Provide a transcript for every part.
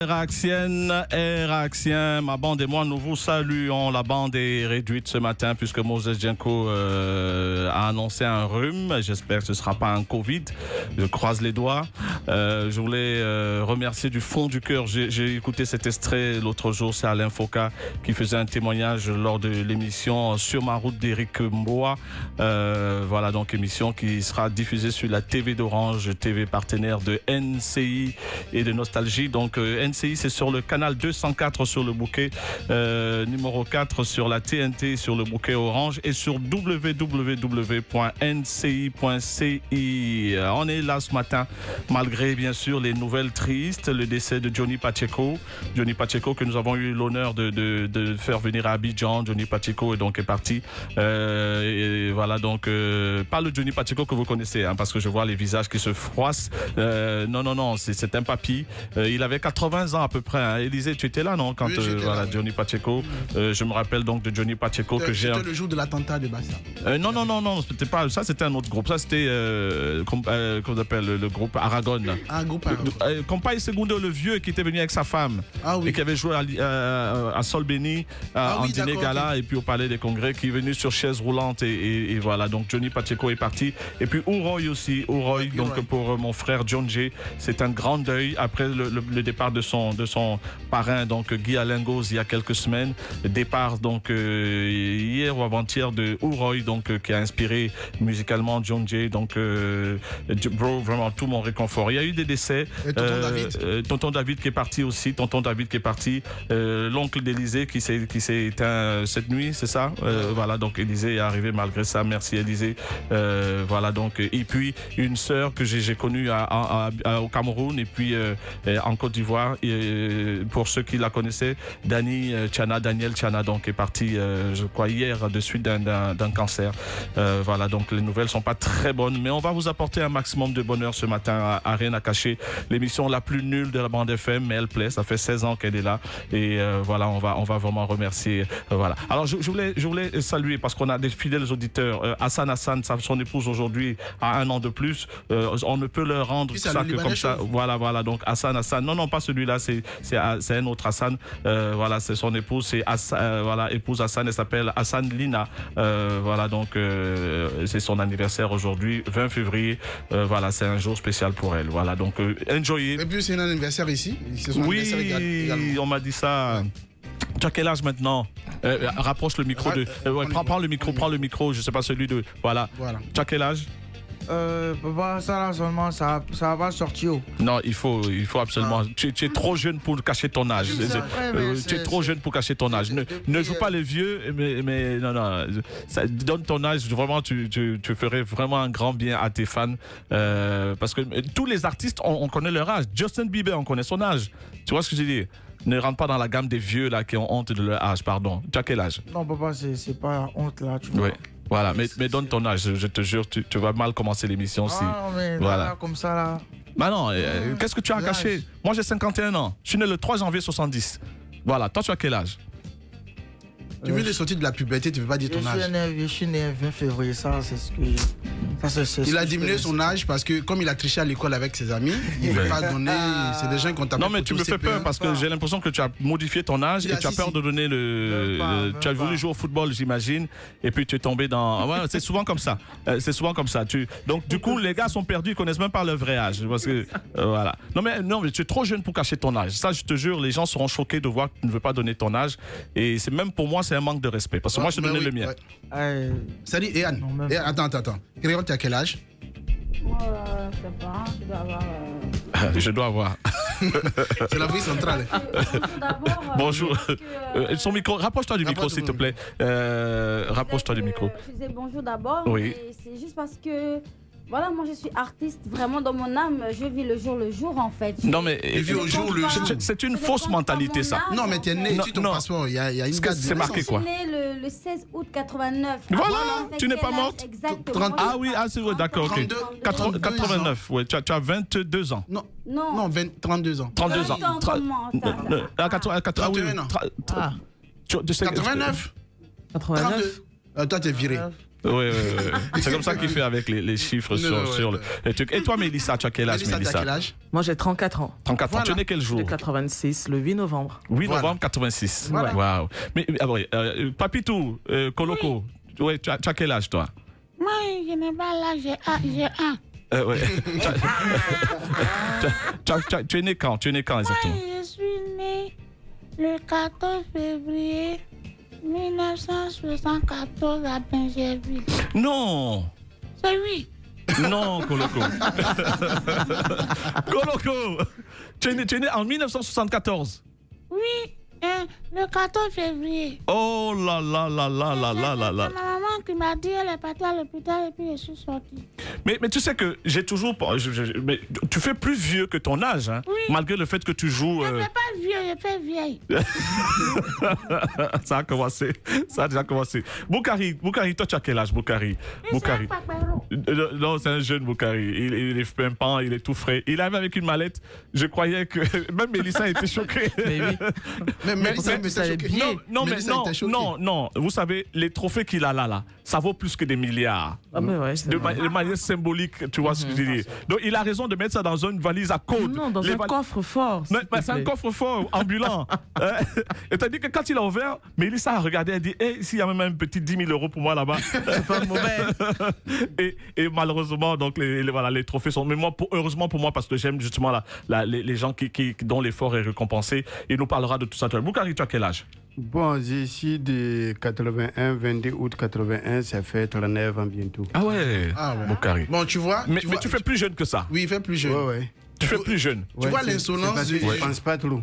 Réaction, ma bande et moi, nous vous saluons. La bande est réduite ce matin puisque Moses Djenko a annoncé un rhume. J'espère que ce ne sera pas un Covid. Je croise les doigts. Je voulais remercier du fond du cœur. J'ai écouté cet extrait l'autre jour. C'est Alain Foka qui faisait un témoignage lors de l'émission Sur ma route d'Éric Mboa. Voilà donc émission qui sera diffusée sur la TV d'Orange, TV partenaire de NCI et de Nostalgie. Donc NCI, c'est sur le canal 204 sur le bouquet, numéro 4 sur la TNT sur le bouquet Orange et sur www.nci.ci. On est là ce matin, malgré bien sûr les nouvelles tristes, le décès de Johnny Pacheco. Johnny Pacheco que nous avons eu l'honneur de faire venir à Abidjan. Johnny Pacheco est parti. Et voilà donc, pas le Johnny Pacheco que vous connaissez, hein, parce que je vois les visages qui se froissent. Non, c'est un papy. Il avait 80 ans à peu près. Hein. Élisée, tu étais là, non, quand voilà, là, Johnny Pacheco. Je me rappelle donc de Johnny Pacheco que j'ai. C'était le jour de l'attentat de Bassa. Non, c'était pas ça, c'était un autre groupe. Ça, c'était qu'on appelle le groupe Aragon. Un groupe Aragon. Compagnie Segundo, le vieux qui était venu avec sa femme et qui avait joué à Solbeni en dîner gala et puis au Palais des Congrès, qui est venu sur chaise roulante et voilà. Donc Johnny Pacheco est parti. Et puis Ouroy aussi. Ouroy, donc pour mon frère John J. C'est un grand deuil après le départ de son parrain, donc Guy Alingos, il y a quelques semaines. Départ donc hier ou avant-hier de Ouroy, donc qui a inspiré musicalement John J. Donc bro, vraiment tout mon réconfort. Il y a eu des décès. Tonton David qui est parti aussi. L'oncle d'Élisée qui s'est éteint cette nuit, c'est ça. Voilà, donc Élisée est arrivé malgré ça. Merci Élisée. Voilà donc, et puis une sœur que j'ai connue au Cameroun et puis en Côte d'Ivoire. Pour ceux qui la connaissaient, Daniel Tchana donc est parti, je crois hier, de suite d'un cancer. Voilà, donc les nouvelles sont pas très bonnes, mais on va vous apporter un maximum de bonheur ce matin à Rien à cacher. L'émission la plus nulle de la bande FM, mais elle plaît. Ça fait 16 ans qu'elle est là et voilà, on va vraiment remercier. Voilà. Alors je voulais saluer parce qu'on a des fidèles auditeurs. Hassan, son épouse aujourd'hui a 1 an de plus. On ne peut leur rendre ça que comme ça. Voilà. Donc Hassan, non, pas celui-là, c'est un autre Hassan. Voilà, c'est son épouse, c'est voilà, épouse Hassan, elle s'appelle Hassan Lina. Voilà, donc c'est son anniversaire aujourd'hui, 20 février. Voilà, c'est un jour spécial pour elle. Voilà, donc enjoyez. Et puis c'est un anniversaire ici. Oui, on m'a dit ça. Tu as quel âge maintenant? Rapproche le micro prends le micro, je sais pas, celui de. Voilà. Tu as quel âge? Papa, ça là seulement, ça va pas sortir. Non, il faut absolument. Tu es trop jeune pour cacher ton âge. Tu es trop jeune pour cacher ton âge. Ne joue pas les vieux, mais non. Ça donne ton âge. Vraiment, tu ferais vraiment un grand bien à tes fans. Parce que tous les artistes, on connaît leur âge. Justin Bieber, on connaît son âge. Tu vois ce que je dis? Ne rentre pas dans la gamme des vieux là qui ont honte de leur âge, pardon. Tu as quel âge? Non, papa, c'est pas honte là, tu vois. Oui. Voilà, mais donne ton âge, je te jure, tu vas mal commencer l'émission si. Non, mais voilà. Là, comme ça là. Bah non, qu'est-ce que tu as caché? Moi j'ai 51 ans, je suis né le 3 janvier 70. Voilà, toi tu as quel âge? Tu veux les sortir de la puberté, tu ne veux pas dire ton âge. Je suis né le 20 février, ça c'est ce que il a diminué son âge parce que comme il a triché à l'école avec ses amis, il ne veut pas donner, c'est des gens qui ont tapé. Non mais tu me fais peur parce que j'ai l'impression que tu as modifié ton âge et tu as peur de donner tu as voulu jouer au football, j'imagine, et puis tu es tombé dans. Ouais, c'est souvent comme ça. Donc du coup les gars sont perdus, ils connaissent même pas leur vrai âge parce que voilà. Non mais tu es trop jeune pour cacher ton âge. Ça je te jure, les gens seront choqués de voir que tu ne veux pas donner ton âge et c'est même pour moi c'est un manque de respect parce que moi je te donnais le mien. Salut Ehan. Attends. Créole, tu as quel âge? Moi, je sais pas, je dois avoir. Je dois avoir. C'est la vie centrale. Bonjour. Son micro, rapproche-toi du micro, s'il te plaît. Rapproche-toi du micro. Je disais bonjour d'abord. Oui. C'est juste parce que. Voilà, moi je suis artiste, vraiment dans mon âme, je vis le jour en fait. Non mais c'est une fausse mentalité ça. Non mais tu es né, tu ton passeport, il y a une date. C'est marqué quoi? Je suis né le 16 août 89. Voilà, tu n'es pas morte? Exactement. Ah oui, c'est vrai, d'accord, ok. 89, ouais, tu as 22 ans. Non, 32 ans. 32 ans. 89. 89. Toi t'es viré. Oui. C'est comme ça qu'il fait avec les chiffres sur le truc. Et toi, Mélissa, tu as quel âge, Mélissa? Moi, j'ai 34 ans. 34 ans. Tu es né quel jour? De 86, le 8 novembre. 8 novembre 86. Voilà. Wow. Mais, Papitou, Koloko, ouais, tu as quel âge, toi? Moi, je n'ai pas l'âge, j'ai un. Ouais. Tu es né quand? Exactement? Moi, je suis né le 14 février 1974 à Pingerville. Non. C'est oui. Non, Koloko. Koloko, tu es né en 1974. Oui, le 14 février. Oh là là. C'est ma maman qui m'a dit elle est partie à l'hôpital et puis je suis sortie. Mais tu sais que j'ai toujours... mais tu fais plus vieux que ton âge, hein, oui. Malgré le fait que tu joues... Je ne fais pas vieux, je fais vieille. Ça a déjà commencé. Boukari, toi tu as quel âge, Boukari? Boukari. Non, c'est un jeune Boukari. Il est pimpant, il est tout frais. Il arrive avec une mallette. Je croyais que... Même Mélissa était choquée. Mais oui. Mais non. Vous savez, les trophées qu'il a là, ça vaut plus que des milliards. Ah ben ouais, de manière symbolique, tu vois ce que je dis. Donc il a raison de mettre ça dans une valise à code. Non, dans un coffre-fort. C'est un coffre-fort ambulant. Et t'as dit que quand il a ouvert, Mélissa a regardé, elle dit, s'il y a même un petit 10 000 € pour moi là-bas. C'est pas mauvais. et malheureusement, donc les trophées sont... Mais heureusement pour moi, parce que j'aime justement les gens dont l'effort est récompensé. Il nous parlera de tout ça. Boukari, tu as quel âge? Bon, j'ai ici de 81, 22 août 81, ça fait 39 ans bientôt. Ah ouais, Boukari. Bon, tu vois... Mais tu fais plus jeune que ça. Oui, il fait plus jeune. Ouais. Tu fais plus jeune. Tu vois l'insolence du... Je pense pas trop.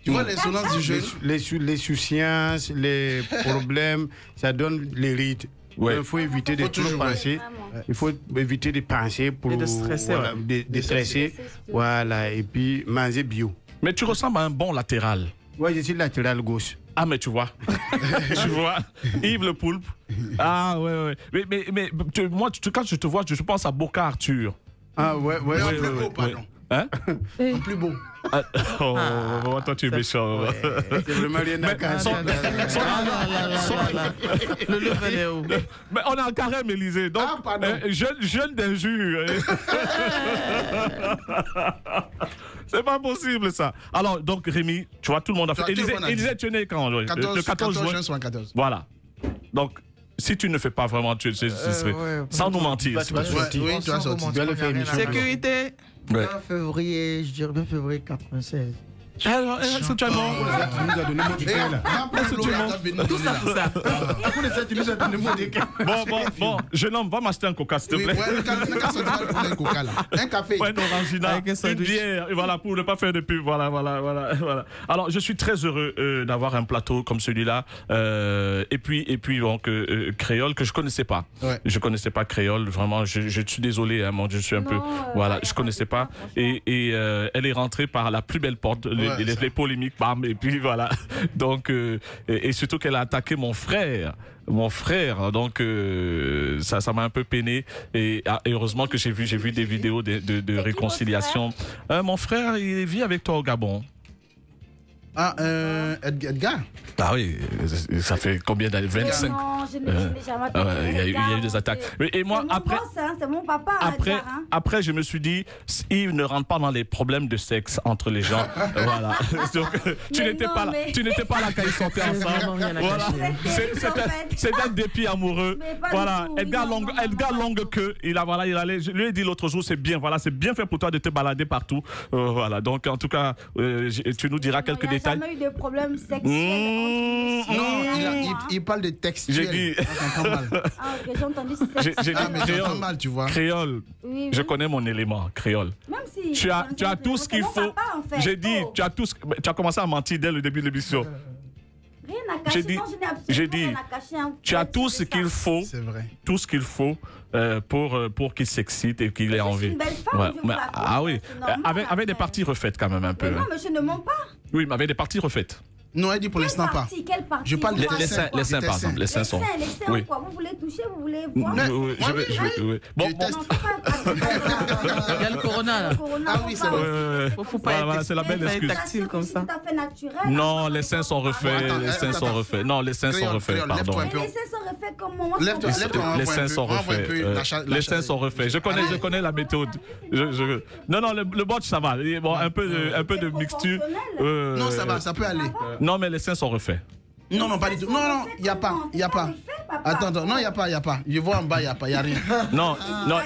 Tu vois l'insolence du jeune. Les souciances, les problèmes, ça donne les rites. Ouais. Il faut éviter de toujours penser. Il faut éviter de penser pour... Et de stresser. Voilà, de stresser. Voilà, et puis manger bio. Mais tu ressembles à un bon latéral. Oui, je suis latéral gauche. Ah, mais tu vois. Tu vois, Yves le Poulpe. Ah, ouais. Mais moi, quand je te vois, je pense à Boca Arthur. Ah, ouais. Hein? En plus beau. Toi, tu es méchant. C'est vraiment rien à cacher. Le level est haut. Mais on est en carême, Élysée. Donc, jeune d'injure. C'est pas possible, ça. Alors, donc, Rémi, tu vois, tout le monde a fait. Élysée, tu es né quand? Le 14 juin 1974. Voilà. Donc, si tu ne fais pas vraiment, sans nous mentir. Oui, tu as sorti. Sécurité. 20 février, je dirais 20 février 96. Alors, est-ce que tu as nous a donné Bon, jeune homme, va m'acheter un coca, s'il te plaît. Un café. Ouais, un orangina, une bière, voilà, pour ne pas faire de pub. Voilà. Alors, je suis très heureux d'avoir un plateau comme celui-là. Et puis donc, créole, que je connaissais pas. Ouais. Je connaissais pas créole, vraiment, je suis désolé, hein, je suis un peu... Voilà, je connaissais pas. Et elle est rentrée par la plus belle porte, les polémiques, bam, et puis voilà. Donc, et surtout qu'elle a attaqué mon frère, donc ça m'a un peu peiné, et heureusement que j'ai vu des vidéos de réconciliation. Mon frère, il vit avec toi au Gabon. Ah, Edgar. Ah oui, ça fait combien d'années? 25. Non, je n'ai jamais il y a eu des attaques. Et moi, après, c'est mon papa. après, je me suis dit, Yves ne rentre pas dans les problèmes de sexe entre les gens. Voilà. Donc, tu n'étais pas là quand ils sortaient ensemble. Voilà. C'est un dépit amoureux. Voilà. Edgar longue queue. Il allait. Je lui ai dit l'autre jour, c'est bien fait pour toi de te balader partout. Voilà. Donc, en tout cas, tu nous diras quelques détails. Il n'y a jamais eu de problème sexuel. Non, il parle de textuel. J'ai dit. J'ai entendu j'ai dit créole. Mal, tu vois. Créole. Oui. Je connais mon élément, créole. Même si tu as tout ce qu'il faut. J'ai dit, tu as commencé à mentir dès le début de l'émission. Rien à cacher. J'ai dit, tu as tout ce qu'il faut. C'est vrai. Tout ce qu'il faut pour qu'il s'excite et qu'il ait envie. C'est une belle femme, oui, avec des parties refaites quand même un peu. Mais non, monsieur ne ment pas. Oui, mais avec des parties refaites. Non, elle dit pour l'instant pas. Quelle partie? Je parle les seins, par exemple. Les seins sont. Les seins, oui. quoi? Vous voulez toucher, vous voulez voir? Oui, oui. Bon, Il y a le corona là. Ah oui, c'est vrai. Faut pas c'est la belle excuse. tactile comme ça. C'est tout à fait naturel. Non, les seins sont refaits. Les seins sont refaits. Non, les seins sont refaits. Pardon. Les seins sont refaits comme moi. Les seins sont refaits. Les seins sont refaits. Je connais la méthode. Non, le botch ça va. Bon, un peu de mixture. Non, ça va, ça peut aller. Non, mais les seins sont refaits. Non, pas du tout. Non, il n'y a pas. Attends, non, il n'y a pas. Je vois en bas, il n'y a rien. Non,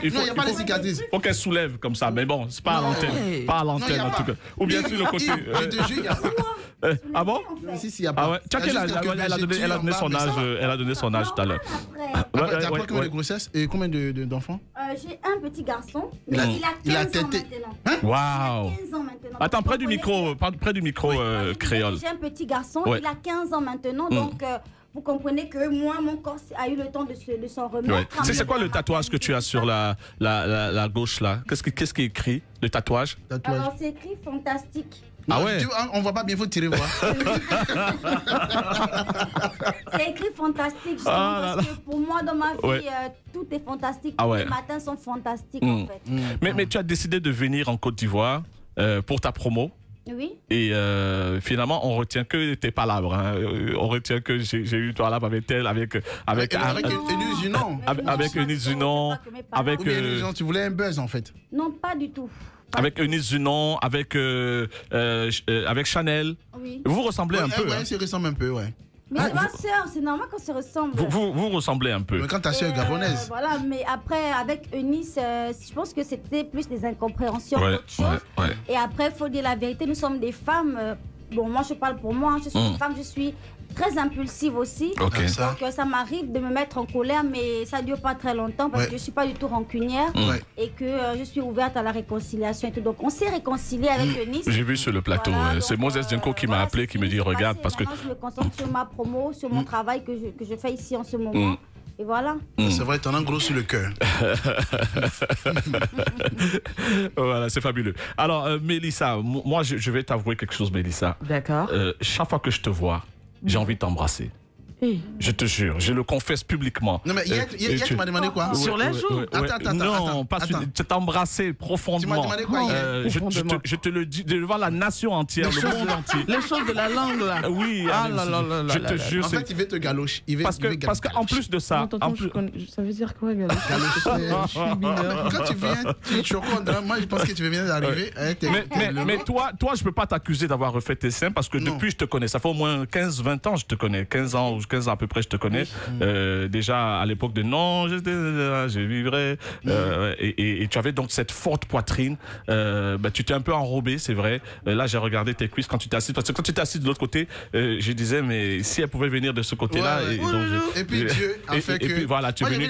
il n'y a pas de cicatrices. Il faut qu'elle soulève comme ça, mais bon, c'est pas à l'antenne. Pas à l'antenne en tout cas. Ou bien sur le côté. Je te jure, il n'y a pas. Ah bon? Si, il n'y a pas. Ah ouais. Tu sais elle a donné son âge. Elle a donné son âge tout à l'heure. T'as combien de grossesses et combien d'enfants? J'ai un petit garçon, mais il a 15 ans tété. maintenant. Waouh! Attends, près du micro créole. J'ai un petit garçon, il a 15 ans maintenant, donc vous comprenez que moi, mon corps a eu le temps de s'en remettre. C'est quoi le tatouage que tu as sur la gauche là? Qu'est-ce qui est écrit, le tatouage? Alors c'est écrit fantastique. Ah ouais? On voit pas bien, faut tirer voir. C'est écrit fantastique, parce que pour moi, dans ma vie, tout est fantastique. Les matins sont fantastiques, en fait. Mais tu as décidé de venir en Côte d'Ivoire pour ta promo. Oui. Et finalement, on retient que tes palabres. Hein. On retient que j'ai eu toi là avec Eunice Junon. Avec Eunice Junon. Tu voulais un buzz, en fait? Non, pas du tout. Avec Eunice Junon, avec Chanel. Oui. Vous ressemblez un peu. Oui, ça ressemble un peu, ouais. Mais c'est ma soeur, c'est normal qu'on se ressemble. Vous ressemblez un peu. Mais quand ta soeur est gabonaise. Voilà, mais après, avec Eunice, je pense que c'était plus des incompréhensions qu'autre chose. Et après, il faut dire la vérité, nous sommes des femmes. Bon, moi, je parle pour moi, je suis une femme, je suis très impulsive aussi. Donc, ça m'arrive de me mettre en colère, mais ça ne dure pas très longtemps parce que je ne suis pas du tout rancunière et que je suis ouverte à la réconciliation et tout. Donc, on s'est réconcilié avec Eunice. J'ai vu sur le plateau. C'est Moses Djenko qui m'a appelé, qui me dit regarde, parce que. Je me concentre sur ma promo, sur mon travail que je fais ici en ce moment. Et voilà. C'est vrai, t'en as gros sur le cœur. Voilà, c'est fabuleux. Alors, Mélissa, moi, je vais t'avouer quelque chose, Mélissa. D'accord. Chaque fois que je te vois, j'ai envie de t'embrasser. Je te jure, je le confesse publiquement. Non mais hier tu m'as demandé quoi? Sur la joue? Attends. Non, pas sur. Tu t'es embrassé profondément. Tu m'as demandé quoi hier? Je te le dis devant la nation entière, le monde entier. Les choses de la langue là. Oui. Je te jure. En fait, il veut te galocher. Parce qu'en plus de ça. Ça veut dire quoi galocher? Quand tu viens, tu chocolat. Moi, je pense que tu viens d'arriver. Mais toi, je peux pas t'accuser d'avoir refait tes seins parce que depuis je te connais. Ça fait au moins 15-20 ans je te connais. 15 ans à peu près, je te connais. Déjà à l'époque de non, je vivrai. Et tu avais donc cette forte poitrine. Tu t'es un peu enrobé, c'est vrai. Là, j'ai regardé tes cuisses quand tu t'es assis. Parce que quand tu t'es assis de l'autre côté, je disais, mais si elle pouvait venir de ce côté-là. Et puis Dieu a fait que. Et puis voilà, tu es venu.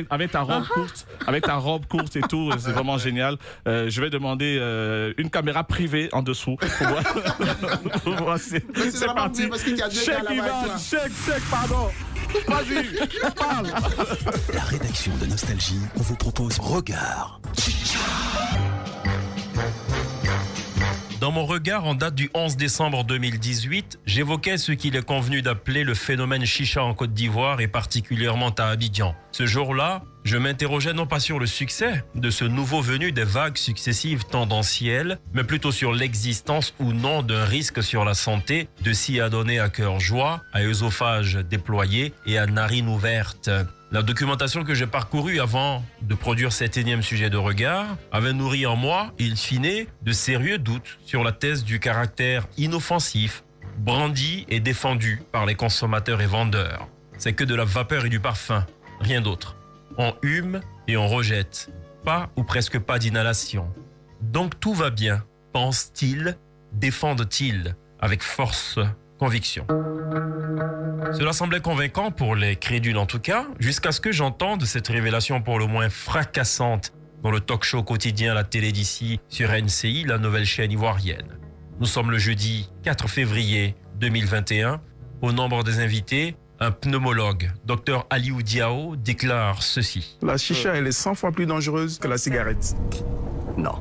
Avec ta robe courte. Avec ta robe courte et tout. C'est vraiment génial. Je vais demander une caméra privée en dessous. Pour voir c'est parti. Chèque, pardon. Vas-y, parle. La rédaction de Nostalgie vous propose Regard. Dans mon regard, en date du 11 décembre 2018, j'évoquais ce qu'il est convenu d'appeler le phénomène chicha en Côte d'Ivoire et particulièrement à Abidjan. Ce jour-là, je m'interrogeais non pas sur le succès de ce nouveau venu des vagues successives tendancielles, mais plutôt sur l'existence ou non d'un risque sur la santé de s'y adonner à cœur joie, à œsophage déployé et à narines ouvertes. La documentation que j'ai parcourue avant de produire cet énième sujet de regard avait nourri en moi, in fine, de sérieux doutes sur la thèse du caractère inoffensif, brandi et défendu par les consommateurs et vendeurs. C'est que de la vapeur et du parfum, rien d'autre. On hume et on rejette, pas ou presque pas d'inhalation. Donc tout va bien, pensent-ils, défendent-ils, avec force, conviction. Cela semblait convaincant pour les crédules en tout cas, jusqu'à ce que j'entende cette révélation pour le moins fracassante dans le talk-show quotidien La Télé d'ici sur NCI, la nouvelle chaîne ivoirienne. Nous sommes le jeudi 4 février 2021. Au nombre des invités, un pneumologue, Dr Aliou Diao, déclare ceci. La chicha, elle est 100 fois plus dangereuse que la cigarette. Non.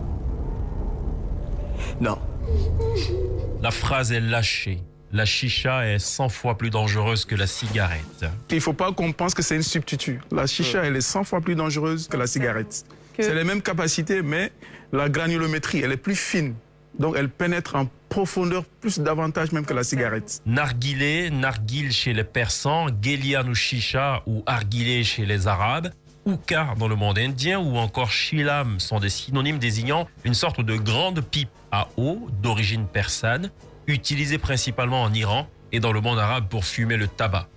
La phrase est lâchée. la chicha est 100 fois plus dangereuse que la cigarette. Il ne faut pas qu'on pense que c'est une substitut. La chicha, elle est 100 fois plus dangereuse que la cigarette. C'est les mêmes capacités, mais la granulométrie, elle est plus fine. Donc elle pénètre en profondeur plus davantage même que la cigarette. Narguilé, narguil chez les Persans, Gélian ou chicha ou arguilé chez les Arabes, hookah dans le monde indien ou encore chilam sont des synonymes désignant une sorte de grande pipe à eau d'origine persane, utilisée principalement en Iran et dans le monde arabe pour fumer le tabac.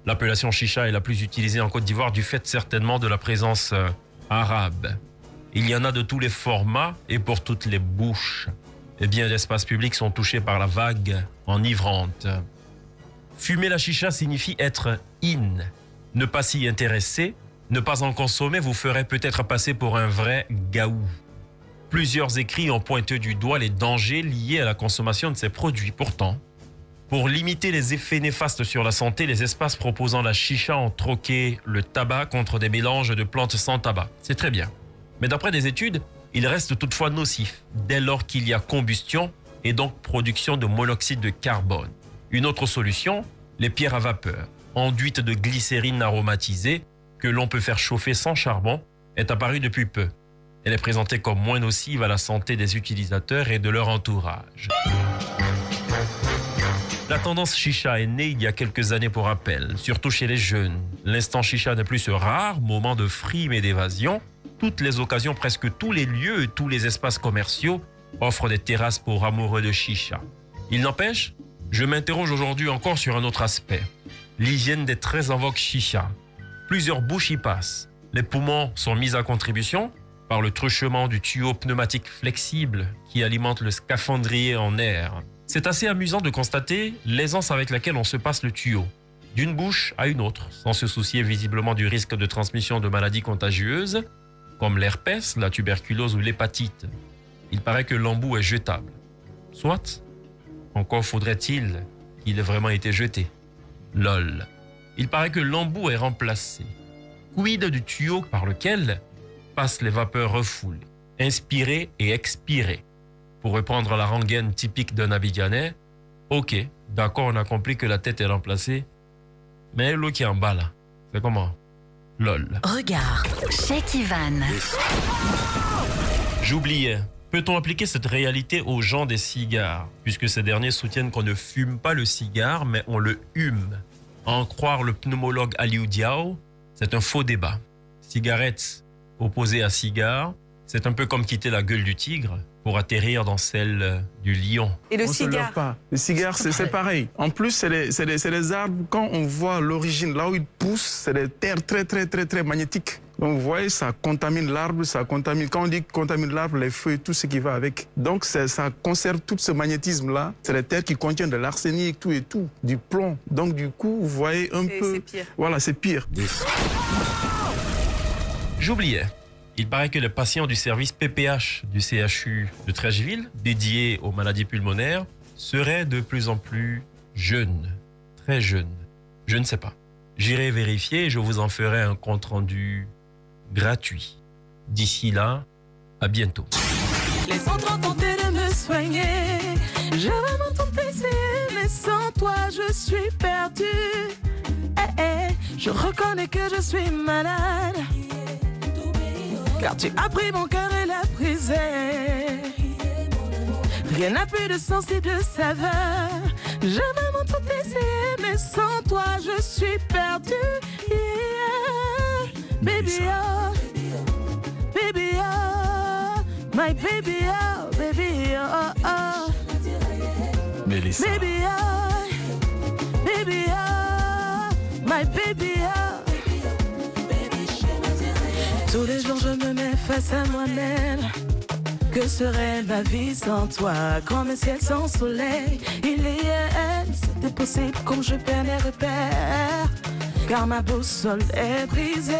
L'appellation chicha est la plus utilisée en Côte d'Ivoire du fait certainement de la présence arabe. Il y en a de tous les formats et pour toutes les bouches. Et bien d'espaces publics sont touchés par la vague enivrante. Fumer la chicha signifie être in. Ne pas s'y intéresser, ne pas en consommer vous ferait peut-être passer pour un vrai gaou. Plusieurs écrits ont pointé du doigt les dangers liés à la consommation de ces produits. Pourtant, pour limiter les effets néfastes sur la santé, les espaces proposant la chicha ont troqué le tabac contre des mélanges de plantes sans tabac. C'est très bien. Mais d'après des études, il reste toutefois nocif dès lors qu'il y a combustion et donc production de monoxyde de carbone. Une autre solution, les pierres à vapeur, enduites de glycérine aromatisée que l'on peut faire chauffer sans charbon, est apparue depuis peu. Elle est présentée comme moins nocive à la santé des utilisateurs et de leur entourage. La tendance chicha est née il y a quelques années pour rappel, surtout chez les jeunes. L'instant chicha n'est plus ce rare moment de frime et d'évasion. Toutes les occasions, presque tous les lieux et tous les espaces commerciaux offrent des terrasses pour amoureux de chicha. Il n'empêche, je m'interroge aujourd'hui encore sur un autre aspect. L'hygiène des très en vogue chicha. Plusieurs bouches y passent. Les poumons sont mis à contribution par le truchement du tuyau pneumatique flexible qui alimente le scaphandrier en air. C'est assez amusant de constater l'aisance avec laquelle on se passe le tuyau, d'une bouche à une autre, sans se soucier visiblement du risque de transmission de maladies contagieuses, comme l'herpès, la tuberculose ou l'hépatite. Il paraît que l'embout est jetable. Soit, encore faudrait-il qu'il ait vraiment été jeté. Lol. Il paraît que l'embout est remplacé. Quid du tuyau par lequel passent les vapeurs refoulées, inspirées et expirées. Pour reprendre la rengaine typique d'un Abidjanais, ok, d'accord, on a compris que la tête est remplacée, mais l'eau qui est en bas là, c'est comment? Lol. Regard, Cheikh Ivan. J'oubliais. Peut-on appliquer cette réalité aux gens des cigares, puisque ces derniers soutiennent qu'on ne fume pas le cigare, mais on le hume. À en croire le pneumologue Aliou Diao, c'est un faux débat. Cigarette opposée à cigare, c'est un peu comme quitter la gueule du tigre pour atterrir dans celle du lion. Et le cigare pas. Le cigare, c'est pareil. En plus, c'est les arbres, quand on voit l'origine, là où ils poussent, c'est des terres très magnétiques. Donc vous voyez, ça contamine l'arbre, ça contamine, quand on dit contamine l'arbre, les feuilles, tout ce qui va avec. Donc ça conserve tout ce magnétisme-là. C'est les terres qui contiennent de l'arsenic, tout et tout, du plomb. Donc du coup, vous voyez un peu... C'est pire. Voilà, c'est pire. J'oubliais. Il paraît que les patients du service PPH du CHU de Trècheville, dédié aux maladies pulmonaires, seraient de plus en plus jeunes, très jeunes. Je ne sais pas. J'irai vérifier et je vous en ferai un compte-rendu gratuit. D'ici là, à bientôt. Les autres ont tenté de me soigner. J'ai vraiment tenté d'essayer, mais sans toi, je suis perdue. Je reconnais que je suis malade. Car tu as pris mon cœur et l'as brisé. Rien n'a plus de sens et de saveur. J'ai vraiment tout essayé, mais sans toi je suis perdue. Yeah. Baby oh, baby oh, my baby oh, baby oh oh. Mélissa. Baby oh, my baby oh. Tous les jours je me mets face à moi-même. Que serait ma vie sans toi? Comme un ciel sans soleil. Il est elle, c'était possible comme je perds les repères. Car ma boussole est brisée.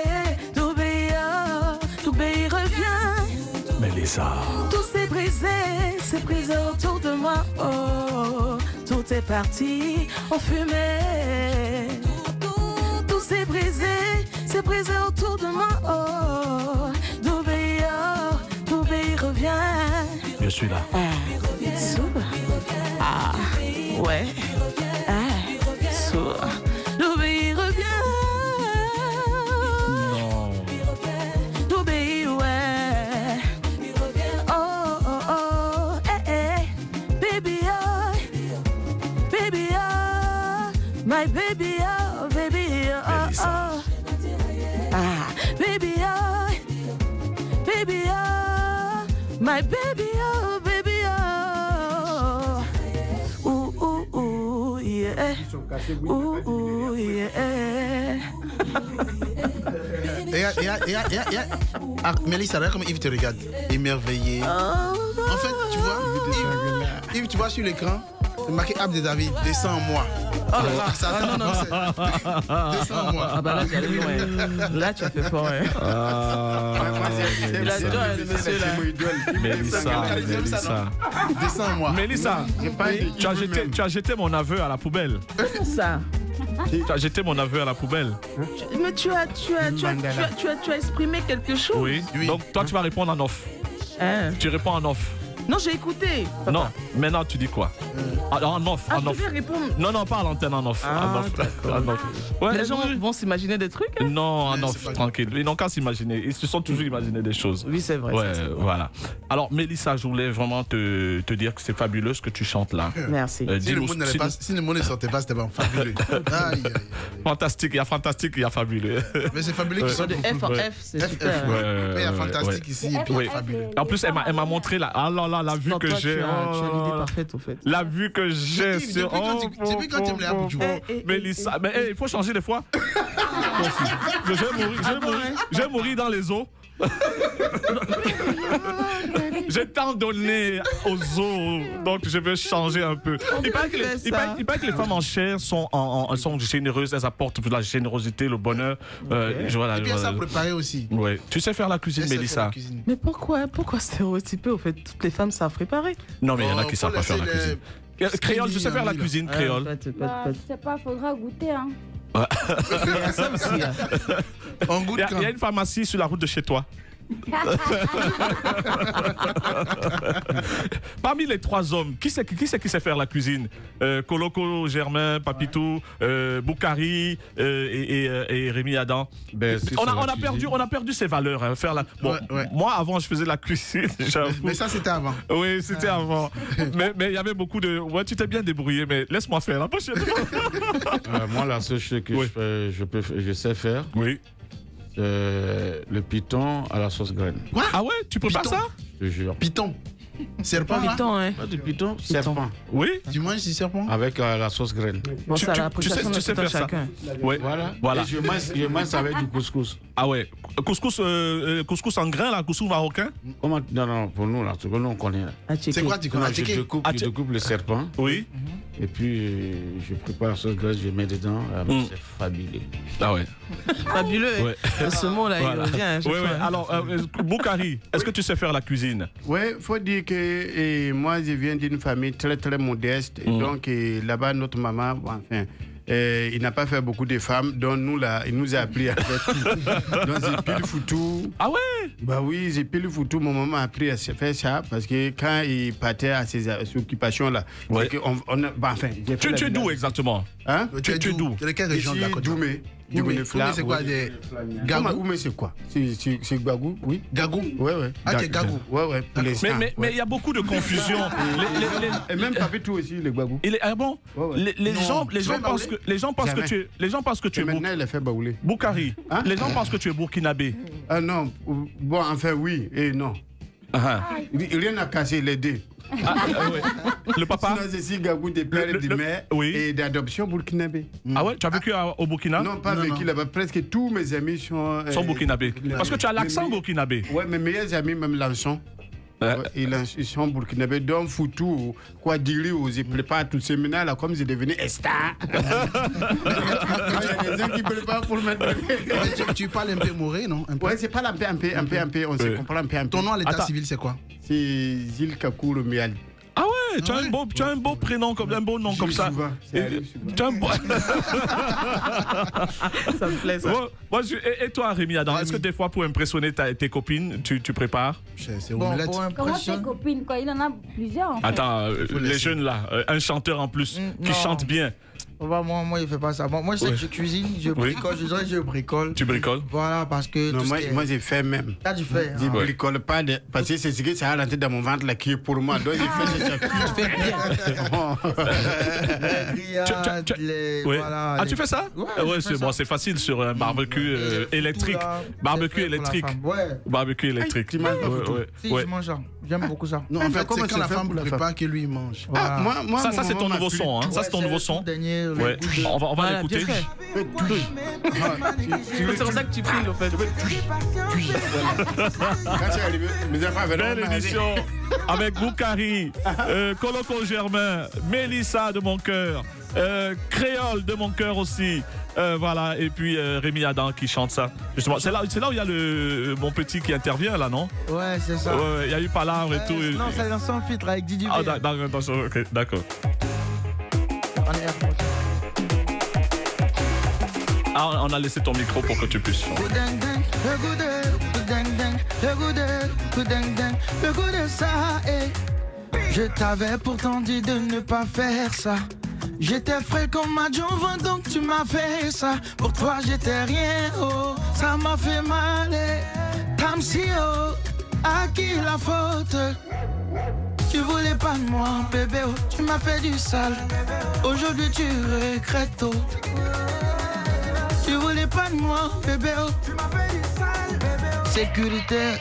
Tout pays revient. Mélissa. Tout s'est brisé autour de moi. Oh, tout est parti en fumée. Tout s'est brisé autour de moi. Oh, tout pays revient. Je suis là. Ah, ouais. My baby, oh, baby, oh, oh. Ah, baby, oh, baby, oh. My baby, oh, baby, oh. Ooh, ooh, ooh, yeah. Ooh, ooh, yeah. Mélissa, regarde comment Yves te regarde, émerveillé. En fait, tu vois, Yves, tu vois sur l'écran, c'est marqué Abdel David, descends-moi. Oh là là, ça, non, descends-moi. Ah bah là, tu as loin. Là, tu as fait fort. Hein. Il adore le monsieur là. Mélissa. Descends-moi. Mélissa, tu as jeté mon aveu à la poubelle. Ça. Tu as jeté mon aveu à la poubelle. Mais tu as exprimé quelque chose. Oui. Donc toi, tu vas répondre en off. Hein? Tu réponds en off. Non, j'ai écouté. Papa. Non, maintenant tu dis quoi? En off. Je devais répondre. Non, pas à l'antenne, en off. Ah, en off. Ouais, les gens vont s'imaginer des trucs. Hein? Non, en off, tranquille. Ils n'ont qu'à s'imaginer. Ils se sont toujours imaginés des choses. Oui, c'est vrai. Ouais, voilà. Alors, Mélissa, je voulais vraiment te dire que c'est fabuleux ce que tu chantes là. Merci. Si le mot ne sortait pas, c'était pas fabuleux. Fantastique, il y a fantastique, il y a fabuleux. Mais c'est fabuleux qui sont de F en F, c'est super. Il y a fantastique ici et puis fabuleux. En plus, elle m'a montré la vue que j'ai. Tu as l'idée parfaite, au fait. La vue que j'ai sur. Depuis quand tu aimes les Abidjou? Mélissa, mais il faut changer des fois. Je vais mourir dans les eaux. J'ai tant donné aux eaux, donc je vais changer un peu. Il paraît que les femmes en chair sont généreuses, elles apportent de la générosité, le bonheur. Et puis elles savent préparer aussi. Ouais. Tu sais faire la cuisine, Mélissa? Mais pourquoi stéréotyper? Au fait, toutes les femmes savent préparer. Non, mais il y en a qui savent pas faire la cuisine. Créole, tu sais faire la cuisine, créole? Je sais pas, faudra goûter, hein. Il y a une pharmacie sur la route de chez toi. Parmi les 3 hommes, qui c'est qui sait faire la cuisine? Koloko, Germain, Papitou, Boukari et Rémi Adam. On a perdu ses valeurs. Hein, faire la... Bon, moi avant je faisais la cuisine. Mais ça c'était avant. Oui, c'était avant. Mais il y avait beaucoup de. Ouais, tu t'es bien débrouillé, mais laisse-moi faire la prochaine fois. Moi, la seule chose que je sais faire. Oui. Le piton à la sauce graine. Quoi? Ah ouais, tu prépares ça? Je te jure. Piton. Serpent. Piton, hein. Pas du piton, serpent. Oui. Tu manges du serpent? Avec la sauce graine. Bon, tu sais faire ça. Oui. Voilà. Et je mange avec du couscous. Ah ouais. Couscous en grain, là, couscous marocain? Comment? Non, pour nous, là, ce que nous on connaît. C'est quoi, tu connais? Je découpe le serpent. Oui. Et puis, je prépare la sauce graisse, je mets dedans. C'est fabuleux. Ah ouais. Fabuleux. Ouais. Ce mot-là, il revient. Oui. Alors, Boukari, est-ce que tu sais faire la cuisine? Oui, il faut dire que moi, je viens d'une famille très, très modeste. Donc, là-bas, notre maman, enfin... il n'a pas fait beaucoup de femmes, donc nous là, il nous a appris à faire tout. Donc j'ai pile foutou. Ah ouais? Bah oui, j'ai pile foutou. Mon maman a appris à faire ça parce que quand il partait à ses occupations là, ouais. Enfin, tu es d'où exactement? Hein? Tu es d'où? De quelle région de la Côte d'Ivoire? Doumé, c'est quoi des Gagou? Oumé, c'est quoi? C'est Gagou, oui. Gagou? Ouais. Ah, tu es Gagou? Ouais. Mais il y a beaucoup de confusion. Et même Papitou aussi, les Gagou. Ah bon? Les gens pensent que tu es maintenant, il a fait baoulé. Boukari. Les gens pensent que tu es burkinabé. Ah non. Bon, enfin, oui et non. Rien n'a cassé les deux. Ouais. Le papa? Sinon, je suis Gagou de père et de mère et d'adoption burkinabé. Ah ouais? Tu as vécu au Burkina? Non, pas vécu là-bas. Presque tous mes amis sont burkinabés. Parce que tu as l'accent burkinabé. Ouais, mes meilleurs amis, même l'ensemble. Ils sont burkinabés, donc Foutou, quoi dire, je prépare tous ces ménages là, comme c'est devenu Esta. Il y a des gens qui préparent pour mettre. Tu parles un peu moré, non? Ouais, c'est pas un peu, on se comprend un peu. Ton nom à l'état civil, c'est quoi? C'est Zil Kakour Miali. Ah ouais, tu as un beau prénom, comme un beau nom comme ça. Tu as un beau... Ça me plaît ça. Et toi, Rémi Adam, est-ce que des fois pour impressionner tes copines, tu prépares? C'est omelette. Comment tes copines, quoi? Il en a plusieurs. En fait. Attends, les jeunes là, un chanteur en plus qui chante bien. Moi, il fait pas ça. Moi, je sais que je cuisine, je bricole, je bricole. Tu bricoles? Voilà, parce que. Non, moi, j'ai fait même. Ah, tu fais. Je bricole pas, parce que c'est ce que ça a rentré dans mon ventre là, qui est pour moi. Donc, j'ai fait Ah, tu fais ça? Ouais, c'est bon, c'est facile sur un barbecue électrique. Barbecue électrique. Barbecue électrique. Si, je mange ça. J'aime beaucoup ça. Non, en fait, c'est quand la femme prépare que lui mange. Ça, c'est ton nouveau son. Ça, c'est ton nouveau son. Ouais. On va l'écouter. C'est pour ça que tu pries, en fait. Belle émission avec Boukari, Coloco Germain, Mélissa de mon cœur, Créole de mon cœur aussi. Voilà, et puis Rémi Adam qui chante ça. Justement, c'est là où il y a mon petit qui intervient, là, non? Ouais, c'est ça. Ouais, il y a eu Palabre et tout. Non, c'est dans son filtre avec Didi. Ah, d'accord. Ah, on a laissé ton micro pour que tu puisses. Le goût de ça, je t'avais pourtant dit de ne pas faire ça. J'étais frais comme ma Jova, donc tu m'as fait ça. Pour toi, j'étais rien, oh, ça m'a fait mal. Tam si, oh, à qui la faute? Tu voulais pas de moi, bébé, oh, tu m'as fait du sale. Aujourd'hui, tu regrettes, oh. Tu voulais pas de moi, bébé, oh. Tu m'as fait du sale, bébé, oh. Sécurité,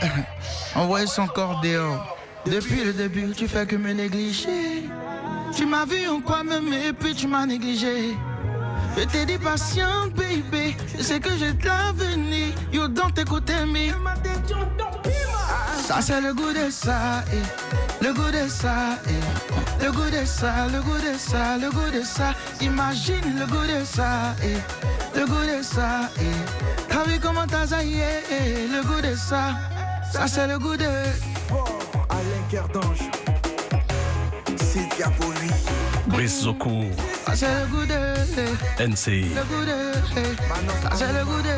envoyer son corps dehors. Depuis le début, tu fais que me négliger. Tu m'as vu en quoi même et puis tu m'as négligé. Je t'ai dit patient, baby. Je sais que j'ai de l'avenir. You don't écoute me. Ça c'est le goût de ça, le goût de ça, le goût de ça, le goût de ça, le goût de ça. Imagine le goût de ça, le goût de ça. T'as vu comment t'as zaillé, le goût de ça. Ça c'est le goût de. Alain Kerdange. Brice Zokou. C'est le goût de NCI. Le goût de c'est le goût de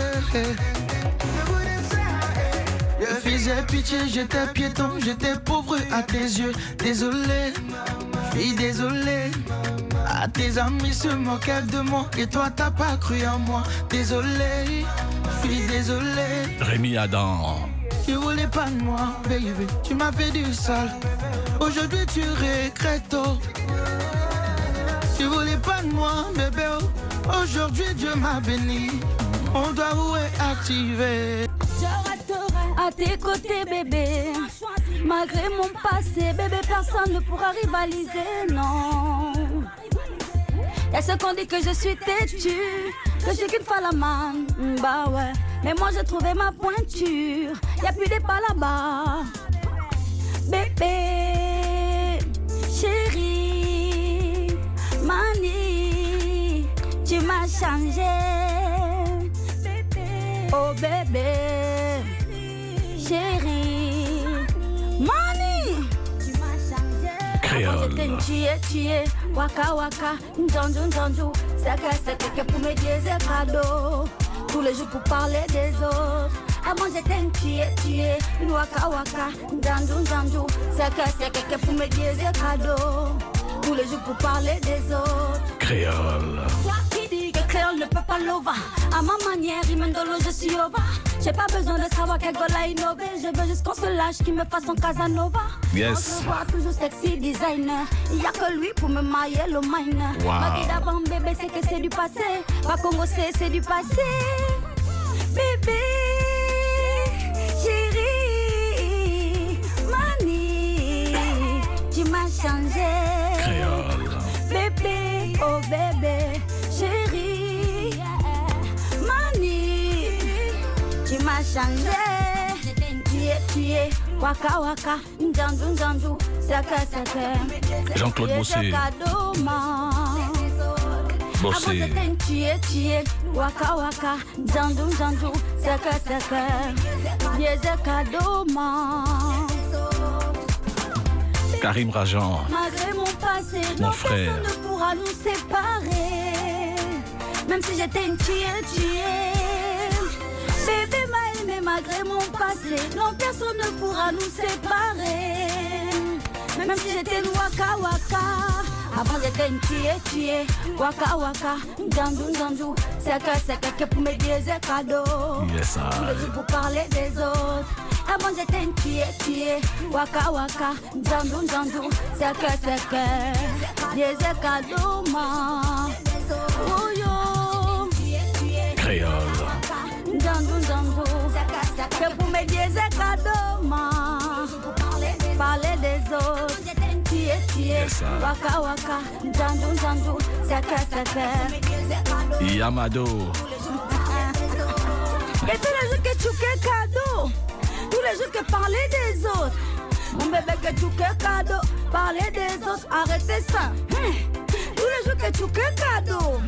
Je faisais pitié, j'étais piéton, j'étais pauvre à tes yeux. Désolé, je suis désolé. À tes amis se moquaient de moi et toi t'as pas cru en moi. Désolé, je suis désolé. Rémi Adam. Tu voulais pas de moi, baby, tu m'as fait du sale. Aujourd'hui tu regrettes, oh. Tu voulais pas de moi, bébé, oh. Aujourd'hui Dieu m'a béni. On doit activer. Je resterai à tes côtés, bébé. Malgré mon passé, bébé, personne ne pourra rivaliser, non. Y'a ceux qu'on dit que je suis têtue, que je suis qu'une falaman, bah ouais. Mais moi j'ai trouvé ma pointure, y'a plus des pas là-bas. Bébé, chérie, mani, tu m'as changé. Oh bébé, chérie, mani, tu m'as changé. Créole. Tué, waka waka, njanju, saka que pour me dire c'est cadeau. Tous les jours pour parler des autres. Avant j'étais tué, waka waka, njanju, saka que pour me dire c'est cadeau. Tous les jours pour parler des autres. Créole. Toi qui dis que créole ne peut pas l'ova. À ma manière, Imendolo, je suis over. J'ai pas besoin de savoir quel goal a innové. Je veux juste qu'on se lâche, qu'il me fasse son Casanova. Yes. On se voit toujours sexy designer. Il y a que lui pour me mailler le mine. Wow. Ma vie d'avant, bébé, c'est que c'est du passé. Pas Congo, c'est du passé. Bébé, chérie, mani, tu m'as changé. Créole. Bébé, oh bébé, chérie, mani, tu m'as changé. Tué, waka waka, njanju, saka. Jean-Claude Bossé. Bossé. Tué, waka waka, njanju, saka. Karim Rajan. Malgré mon passé, mon frère, personne ne pourra nous séparer. Même si j'étais une tuée. Bébé m'a aimé malgré mon passé. Non, personne ne pourra nous séparer. Même si j'étais une waka waka. Avant j'étais une tuée, waka waka, dandu, c'est que pour me dire des cadeaux. Yes, tous les jours pour parler des autres. Avant j'étais une tuée, waka waka, dandu, c'est que des cadeaux, ma. Oh yo, créole. Dandu, c'est pour me dire des cadeaux, ma. Parler des autres. Yes, waka waka, dandu, c'est Yamado. Et tous les jours que tu fais cadeau, tous les jours que parler des autres, mon bébé que tu fais cadeau, parler des autres, arrêtez ça. Tous les jours que tu fais cadeau,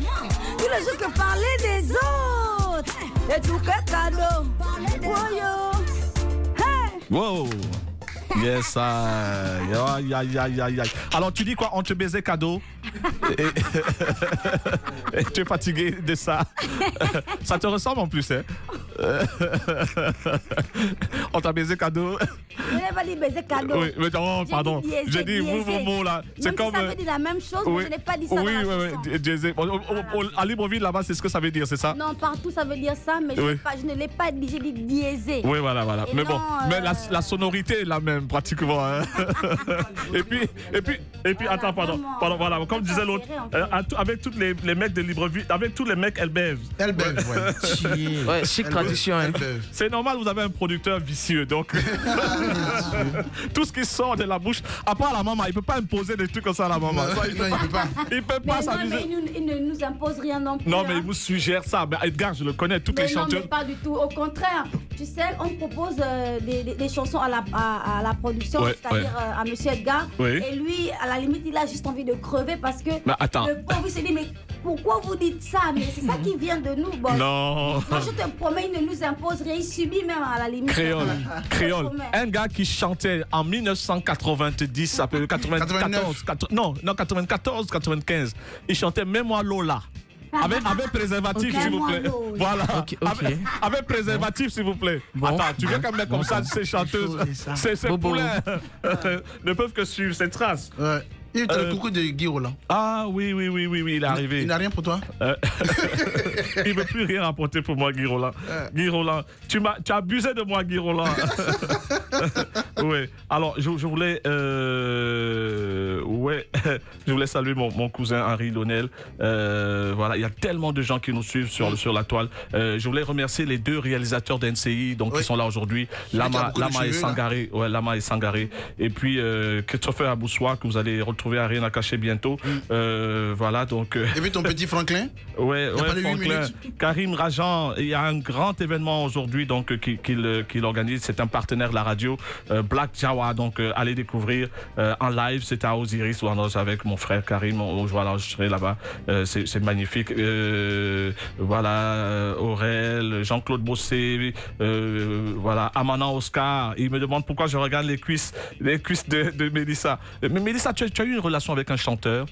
tous les jours que parler des autres, et tu fais cadeau. Wow. Yes, alors tu dis quoi? On te baisait cadeau et tu es fatigué de ça. Ça te ressemble en plus, hein? On t'a baisé cadeau. Je n'ai pas dit baiser cadeau. Oui, mais non, pardon. J'ai dit vos mots là. C'est comme. Ça veut dire la même chose, mais je n'ai pas dit ça. Oui. À Libreville là-bas, c'est ce que ça veut dire, c'est ça? Non, partout ça veut dire ça, mais je ne l'ai pas dit. J'ai dit diésé. Oui, voilà. Mais bon, mais la sonorité est la même pratiquement. Hein. et puis, attends, pardon, voilà, comme disait l'autre, avec tous les mecs de Libreville, avec tous les mecs, elles bèvent. Elles bèvent, ouais. Ouais, chic tradition. Hein. C'est normal, vous avez un producteur vicieux, donc tout ce qui sort de la bouche, à part la maman, il peut pas imposer des trucs comme ça à la maman. Il peut pas s'amuser. Mais il ne nous impose rien non plus. Non, mais il vous suggère ça. Mais Edgar, je le connais, toutes les chanteuses. Non, mais pas du tout. Au contraire, tu sais, on propose des chansons à la production, c'est-à-dire à Monsieur Edgar. Oui. Et lui, à la limite, il a juste envie de crever parce que le pauvre il se dit, mais pourquoi vous dites ça? Mais c'est ça qui vient de nous, bon. Non. Moi, je te promets, il ne nous impose rien, il subit même à la limite. Créole. Un gars qui chantait en 1990, ça peut 94, 95. Il chantait Mets-moi Lola. Avec préservatif, s'il vous plaît. Voilà. Avec préservatif, s'il vous plaît. Bon. Attends, tu veux qu'un mec comme ça, ces chanteuses, ces poulains ne peuvent que suivre ces traces. Ouais. Il est le coucou de Guy Roland. Ah oui, il est arrivé. Il n'a rien pour toi? Il ne veut plus rien rapporter pour moi, Guy Roland. Guy Roland, tu as abusé de moi, Guy Roland. Oui. Alors, je voulais saluer mon cousin Henri Lionel. Voilà, il y a tellement de gens qui nous suivent sur la toile. Je voulais remercier les deux réalisateurs d'NCI qui sont là aujourd'hui. Lama et Sangaré. Ouais, Lama et Sangaré. Et puis Christopher Aboussois, que vous allez retrouver à Rien à cacher bientôt. Voilà, donc. Et puis ton petit Franklin? Ouais, Franklin. Karim Rajan, il y a un grand événement aujourd'hui donc qu'il organise. C'est un partenaire de la radio, Black Jawa. Donc allez découvrir en live. C'est à Osiris avec mon frère Karim. Voilà, je serai là-bas. C'est magnifique. Voilà, Aurel, Jean-Claude Bossé, voilà, Amana Oscar. Il me demande pourquoi je regarde les cuisses de Mélissa. Mais Mélissa, tu as eu une relation avec un chanteur?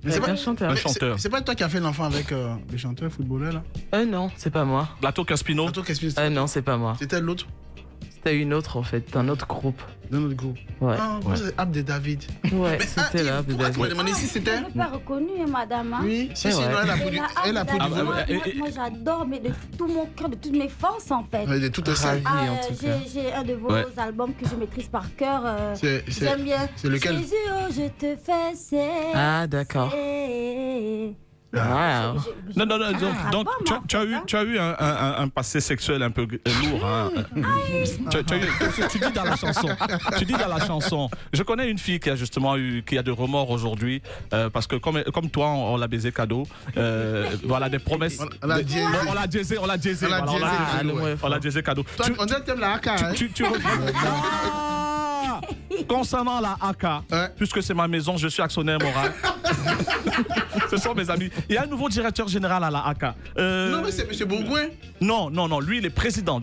Un chanteur. C'est pas toi qui as fait l'enfant avec le chanteur footballeur là? Non, c'est pas moi. Lato Caspino? Non, c'est pas moi. C'était l'autre? C'était une autre en fait, d'un autre groupe. D'un autre groupe? Ouais. Ah, c'est Abdé David. Ouais, c'était là, Abdé David. Tu m'as demandé si c'était? Je n'ai pas reconnu, madame. Hein? Oui, si, elle a produit. Moi, j'adore, mais de tout mon cœur, de toutes mes forces en fait. De toute sa vie en tout cas. J'ai un de vos albums que je maîtrise par cœur. J'aime bien. C'est lequel? Jésus, oh, je te fais c'est. Ah, d'accord. Wow. Non, donc tu as eu un passé sexuel un peu lourd. Hein. Tu dis dans la chanson. Je connais une fille qui a justement qui a de remords aujourd'hui parce que comme toi, on l'a baisé cadeau. Voilà des promesses. On l'a diésé cadeau. On dirait que t'aimes la haka. Tu regrettes. Concernant la AK, puisque c'est ma maison, je suis actionnaire moral. Ce sont mes amis. Il y a un nouveau directeur général à la AK. Non, mais c'est M. Bourgoin. Non. Lui, il est président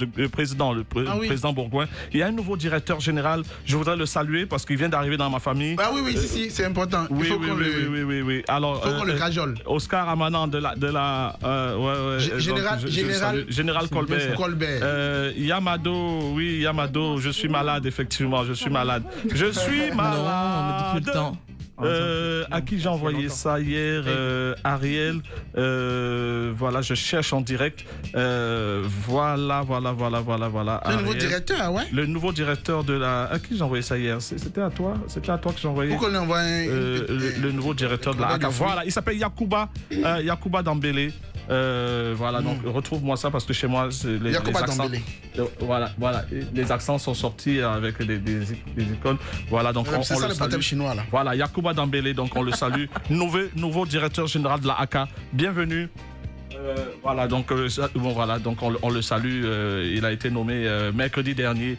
Bourgoin. Il y a un nouveau directeur général. Je voudrais le saluer parce qu'il vient d'arriver dans ma famille. Ah oui, si, c'est important. Oui. Alors, il faut qu'on le cajole. Oscar Amanan de la Général Colbert. Yamado, je suis malade, effectivement, je suis malade. Je suis malade. Non, on me dit plus le temps. À qui j'ai envoyé ça hier? Ariel. Voilà, je cherche en direct. Voilà. Le nouveau directeur, ouais. Le nouveau directeur de la... À qui j'ai envoyé ça hier? C'était à toi? C'était à toi que j'ai envoyé? Pourquoi on lui envoie le nouveau directeur de la ACA. Voilà, il s'appelle Yacouba Dambélé. Voilà, donc retrouve-moi ça parce que chez moi, les accents... Voilà, les accents sont sortis avec des icônes. Voilà, donc on ça, le salue. Chinois, là. Voilà, Yacouba Dambélé, donc on le salue. Nouveau directeur général de la ACA. Bienvenue. Voilà, donc on le salue. Il a été nommé mercredi dernier.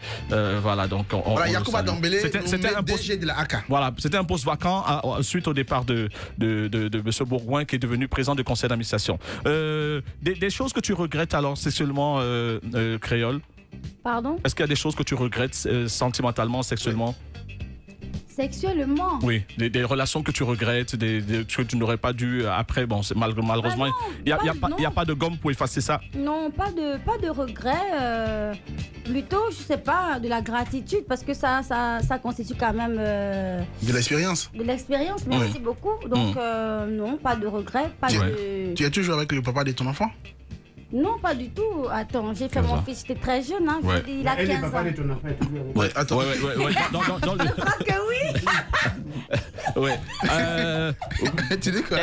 Voilà, donc voilà, Yacouba Dambélé, c'était un poste de la ACA. Voilà, c'était un poste vacant suite au départ de M. Bourgoin, qui est devenu président du conseil d'administration. Des choses que tu regrettes alors, c'est seulement Créole? Pardon? Est-ce qu'il y a des choses que tu regrettes sentimentalement, sexuellement? Sexuellement? Oui, des relations que tu regrettes, que tu n'aurais pas dû après. Bon, malheureusement, il n'y a pas de gomme pour effacer ça. Non, pas de regret. Plutôt, je sais pas, de la gratitude, parce que ça constitue quand même... de l'expérience. De l'expérience, merci beaucoup. Donc, non, pas de regret. Tu es toujours avec le papa de ton enfant? Non, pas du tout. Attends, j'ai fait mon fils, j'étais très jeune, hein. Ouais. Il a 15 ans. Le papa de ton enfant est toujours... Ouais, attends. Ouais. Je crois que oui. Ouais. Tu dis quoi?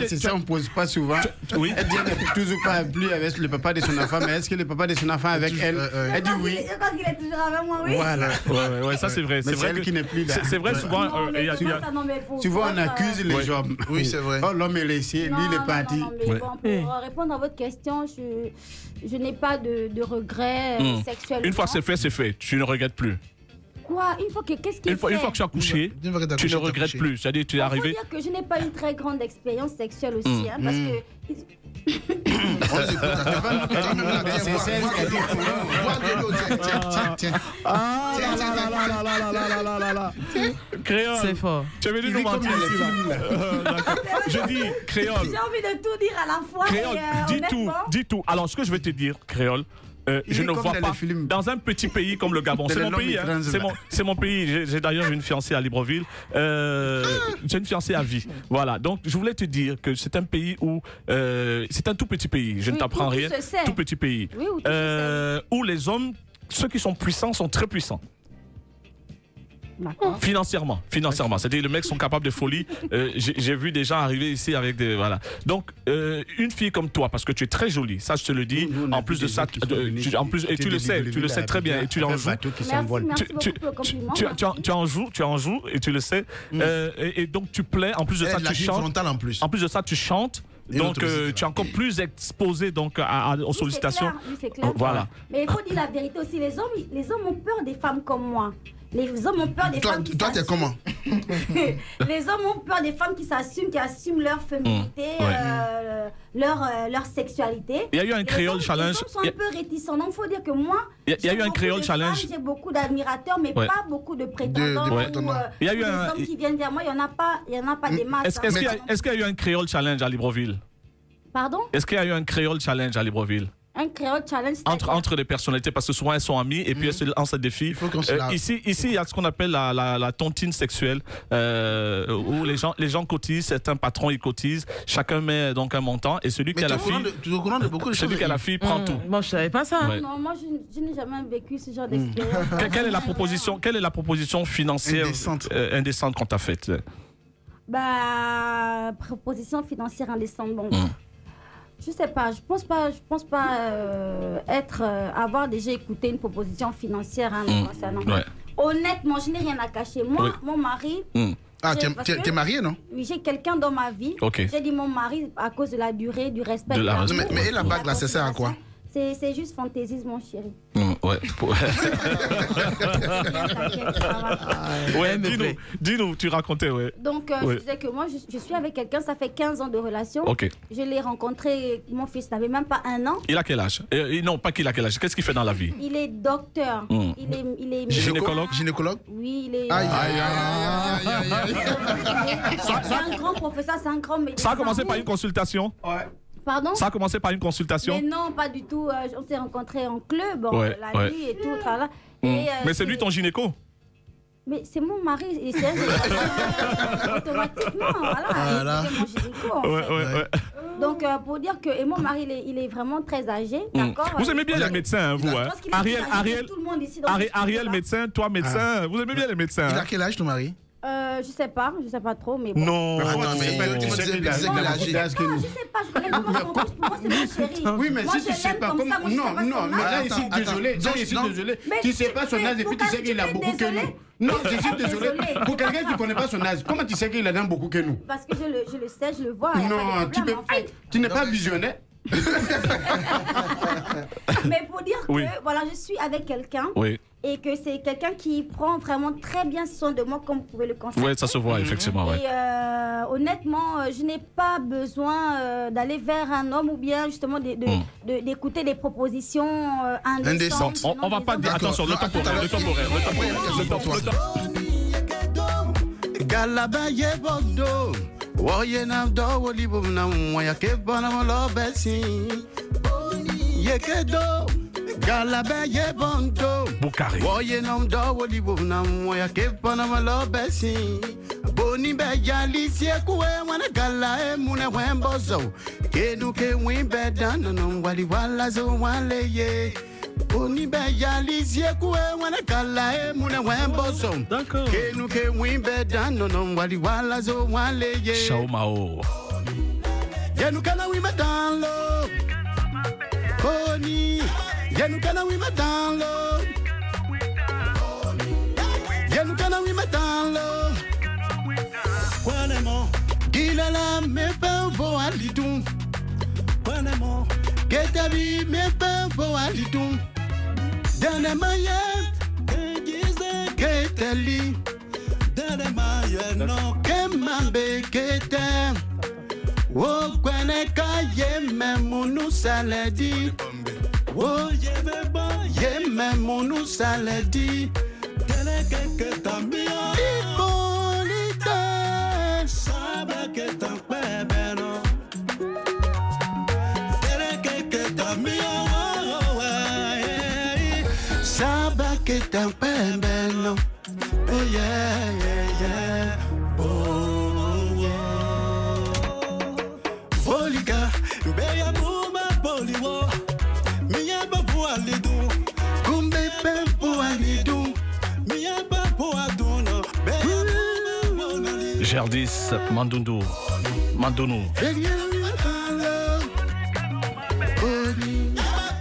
C'est ça, on ne pose pas souvent. Oui. Elle dit qu'elle n'est toujours pas plus avec le papa de son enfant, mais est-ce que le papa de son enfant est avec elle? Elle dit oui. Je crois qu'il est toujours avec moi, oui. Voilà. Ouais, ça c'est vrai. Mais c'est elle qui n'est plus là. C'est vrai, souvent. Souvent, on accuse les hommes. Oui, c'est vrai. Oh, l'homme est laissé, lui, il est parti. Pour répondre à votre question, je n'ai pas de regrets sexuels. Une fois c'est fait. Tu ne regrettes plus. Quoi? Une fois que qu'est-ce qu'il fait? Une fois que tu as couché, tu ne regrettes plus. C'est-à-dire tu es arrivé. Il faut dire que je n'ai pas une très grande expérience sexuelle aussi, hein, parce que. Créole. C'est fort. Tu es venu nous mentir ici là. Je dis Créole. J'ai envie de tout dire à la fois. Créole, dis tout. Alors ce que je vais te dire, Créole. Je ne vois pas dans un petit pays comme le Gabon. C'est mon pays. Hein, c'est mon pays. J'ai d'ailleurs une fiancée à Libreville. J'ai une fiancée à vie. Voilà. Donc je voulais te dire que c'est un pays où c'est un tout petit pays. Je ne t'apprends rien. Tout petit pays. Oui, où les hommes, ceux qui sont puissants, sont très puissants. Financièrement. C'est-à-dire les mecs sont capables de folie. J'ai vu des gens arriver ici avec des... Voilà. Donc, une fille comme toi, parce que tu es très jolie, ça je te le dis, en plus de ça, tu le sais très bien, et tu en joues. Tu en joues, et tu le sais. Et donc tu plais, en plus de ça, tu chantes. En plus de ça, tu chantes. Donc tu es encore plus exposé donc aux sollicitations. C'est clair. Voilà. Mais il faut dire la vérité aussi, les hommes ont peur des femmes comme moi. Les hommes ont peur des femmes qui s'assument. Toi, t'es comment? Les hommes ont peur des femmes qui assument leur féminité, leur sexualité. Il y a eu un Créole Challenge. Les hommes sont un peu réticents. Donc, il faut dire que moi, il y a eu un Créole Challenge. J'ai beaucoup d'admirateurs, mais pas beaucoup de prétendants. Il y a eu des hommes qui viennent vers moi, il n'y en a pas des masses. Est-ce qu'il y a eu un Créole Challenge à Libreville? Pardon? Est-ce qu'il y a eu un Créole Challenge à Libreville? Un Créole Challenge entre les personnalités, parce que souvent elles sont amies et puis elles se lancent des défis. Ici il y a ce qu'on appelle la tontine sexuelle, où les gens cotisent, certains patrons ils cotisent, chacun met donc un montant et celui qui a la fille, celui qui a la fille prend tout. Moi je savais pas ça. Non, moi je n'ai jamais vécu ce genre d'expérience. Quelle est la proposition financière indécente qu'on t'a faite? Proposition financière indécente, bon. Je sais pas, je pense pas avoir déjà écouté une proposition financière concernant. Honnêtement, je n'ai rien à cacher. Moi, mon mari. Tu es mariée, non? Oui, j'ai quelqu'un dans ma vie. J'ai dit mon mari à cause de la durée, du respect. Mais la bague là, ça sert à quoi? C'est juste fantaisisme, mon chéri. Dis-nous, tu racontais, Donc, je disais que moi, je suis avec quelqu'un, ça fait 15 ans de relation. Je l'ai rencontré, mon fils n'avait même pas 1 an. Il a quel âge? Non, pas qu'il a quel âge. Qu'est-ce qu'il fait dans la vie? Il est docteur. Il est gynécologue? Oui, il est... C'est un grand professeur, c'est un grand médecin. Ça a commencé par une consultation? Pardon? Ça a commencé par une consultation? Mais non, pas du tout. On s'est rencontrés en club, la nuit et tout. Mais c'est lui ton gynéco? Mais c'est mon mari, et c'est automatiquement, voilà. Donc, pour dire que et mon mari, il est vraiment très âgé, d'accord. Vous aimez bien les médecins, hein, vous, hein? Ariel, tout le monde ici, Ariel, médecin, toi, médecin, vous aimez bien les médecins. Il a quel âge, ton mari? Je sais pas trop, mais bon. Non, je sais pas, je connais pas mon pour moi c'est mon chéri. Oui, mais si tu sais pas comment. Non, mais là, je suis désolé. Tu sais pas son âge et puis tu sais qu'il a beaucoup que nous. Non, je suis désolé. Pour quelqu'un qui ne connaît pas son âge, comment tu sais qu'il a beaucoup que nous? Parce que je le sais, je le vois. Non, tu n'es pas visionnaire. Mais pour dire que voilà, je suis avec quelqu'un et que c'est quelqu'un qui prend vraiment très bien soin de moi, comme vous pouvez le constater. Oui, ça se voit, effectivement. Et honnêtement, je n'ai pas besoin d'aller vers un homme ou bien justement d'écouter des propositions indécentes. On va pas dire. Attention, le temporaire. Woyena do wolibo na moya ke bona mo lobesi yekedo galabe ye bondo Bukari woyena do wolibo na moya ke bona mo lobesi boni be jali sie kuwe wana gala e mune wembozo kedu ke wimbe dan no wali wala zo wale ye Oni be yali zie kuwe wana kala e mune wemboso. Kenu ke wimbe dan no wali wala zo wale ye. Shaumao. Yenu kana wimbe dan lo. Oni. Yenu kana wimbe dan lo. Yenu kana wimbe dan lo. Kwanemo. Gila la me pe vo alidun. Kwanemo. Ketabi me pe vo alidun. Dane maya, keteli. Dane maya no kemambe kete. Wo kwene kaye memunu saladi. Wo yeveba ye memunu saladi. Dane keke tambia. Ikolita sabe que tan pebeno. Dane keke tambia. Saba que tan pembeno, oh yeah, oh yeah. Volika, beya muma poliwo, miya babu alidu, kumbe pempo alidu, miya babu aduno, beya muma alidu. Gerdis Mandounou.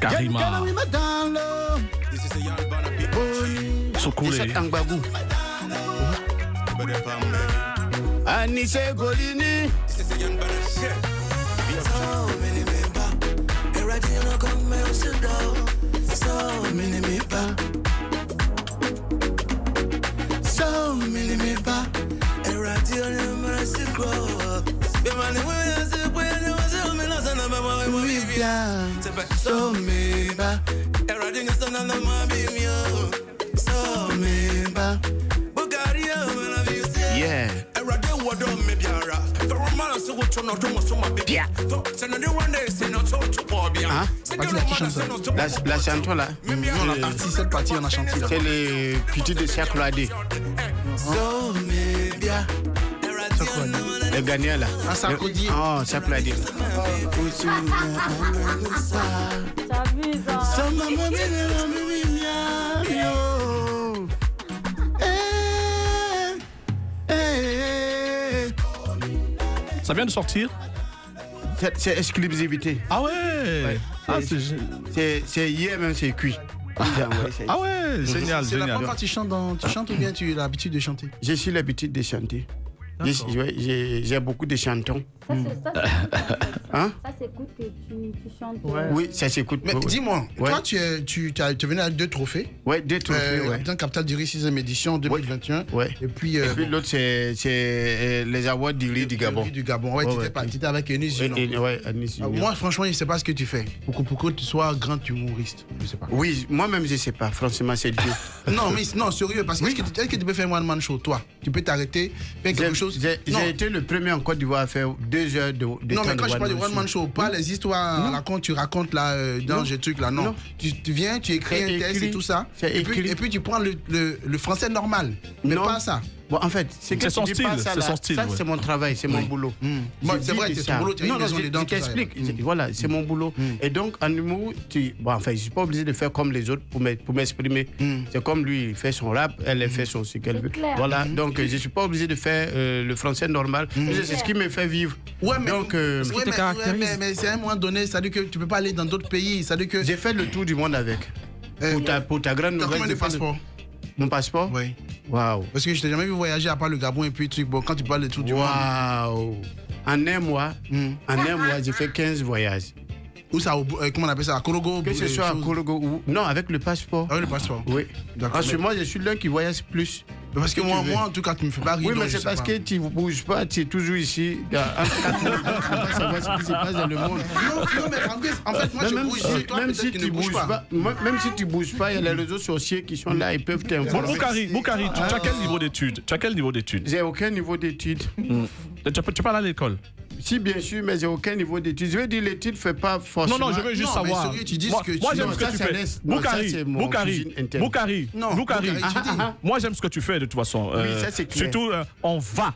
Karima. Sokoulé. Anise Golini. Yeah. La chanson là. Non, la partie, cette partie on a chanté là. C'est les petits de cercle AD. Le gagnant là. Ah, Sarkozy. Oh, cercle AD. Ça vient de sortir? C'est exclusivité. Ah ouais, ah, c'est hier même, c'est cuit. Ah ouais, génial, c'est la première fois que tu chantes ou bien tu as l'habitude de chanter? J'ai suis l'habitude de chanter. J'ai beaucoup de chantons. Ça s'écoute que tu chantes. Oui, ça s'écoute. Mais dis-moi, toi, tu es venu avec 2 trophées. Oui, 2 trophées. Dans Capital d'Iri 6e édition 2021. Ouais. Et puis l'autre, c'est les awards d'Iri du Gabon. Du Gabon, ouais, tu étais avec Enis Junior. Ouais, Enis Junior. Moi, franchement, je ne sais pas ce que tu fais. Pour que tu sois grand humoriste. Je ne sais pas. Oui, moi-même, je ne sais pas. Franchement, c'est Dieu. Non, sérieux, parce que est-ce que tu peux faire un one-man show, toi? Tu peux t'arrêter, faire quelque chose? J'ai été le premier en Côte d'Ivoire à faire 2 heures de non, mais quand je parle de one-man show, pas les histoires à la con, tu racontes là, dans ce truc là, non. Tu viens, tu écris un texte et tout ça, et puis tu prends le français normal, mais pas ça. Bon, en fait, c'est son style. Ça, c'est mon travail, c'est mon boulot. C'est vrai, c'est ton boulot. Non, je t'explique. Voilà, c'est mon boulot. Et donc, en humour, je ne suis pas obligé de faire comme les autres pour m'exprimer. C'est comme lui, il fait son rap, elle fait son ce qu'elle veut. Voilà, donc je ne suis pas obligé de faire le français normal. C'est ce qui me fait vivre. Ouais, mais c'est à un moment donné, ça veut dire que tu ne peux pas aller dans d'autres pays. J'ai fait le tour du monde avec. Pour ta grande nouvelle. Combien de passeports? Mon passeport? Oui. Waouh. Parce que je t'ai jamais vu voyager à part le Gabon et puis truc. Bon, quand tu parles de tout du monde. Waouh. En un mois, j'ai fait 15 voyages. Où ça? Comment on appelle ça? À Korogo? Que ce soit à Korogo ou... Non, avec le passeport. Avec le passeport? Oui. Parce que moi, je suis l'un qui voyage plus. Parce que moi, en tout cas, tu me fais pas rire. Oui, mais c'est parce que tu ne bouges pas, tu es toujours ici. Tu vas savoir ce qui se passe dans le monde. Non, mais en fait, moi, je bouge. Même si tu ne bouges pas, même si tu bouges pas, il y a les réseaux sociaux qui sont là, ils peuvent t'informer. Boukari, tu as quel niveau d'études? J'ai aucun niveau d'études. Tu parles à l'école? Si, bien sûr, mais j'ai aucun niveau d'études. Je veux dire, l'étude ne fait pas forcément... Non, je veux juste savoir. Moi, j'aime ce que tu fais. Boukari, moi, j'aime ce que tu fais de toute façon. Oui, ça, c'est clair. Surtout, on va.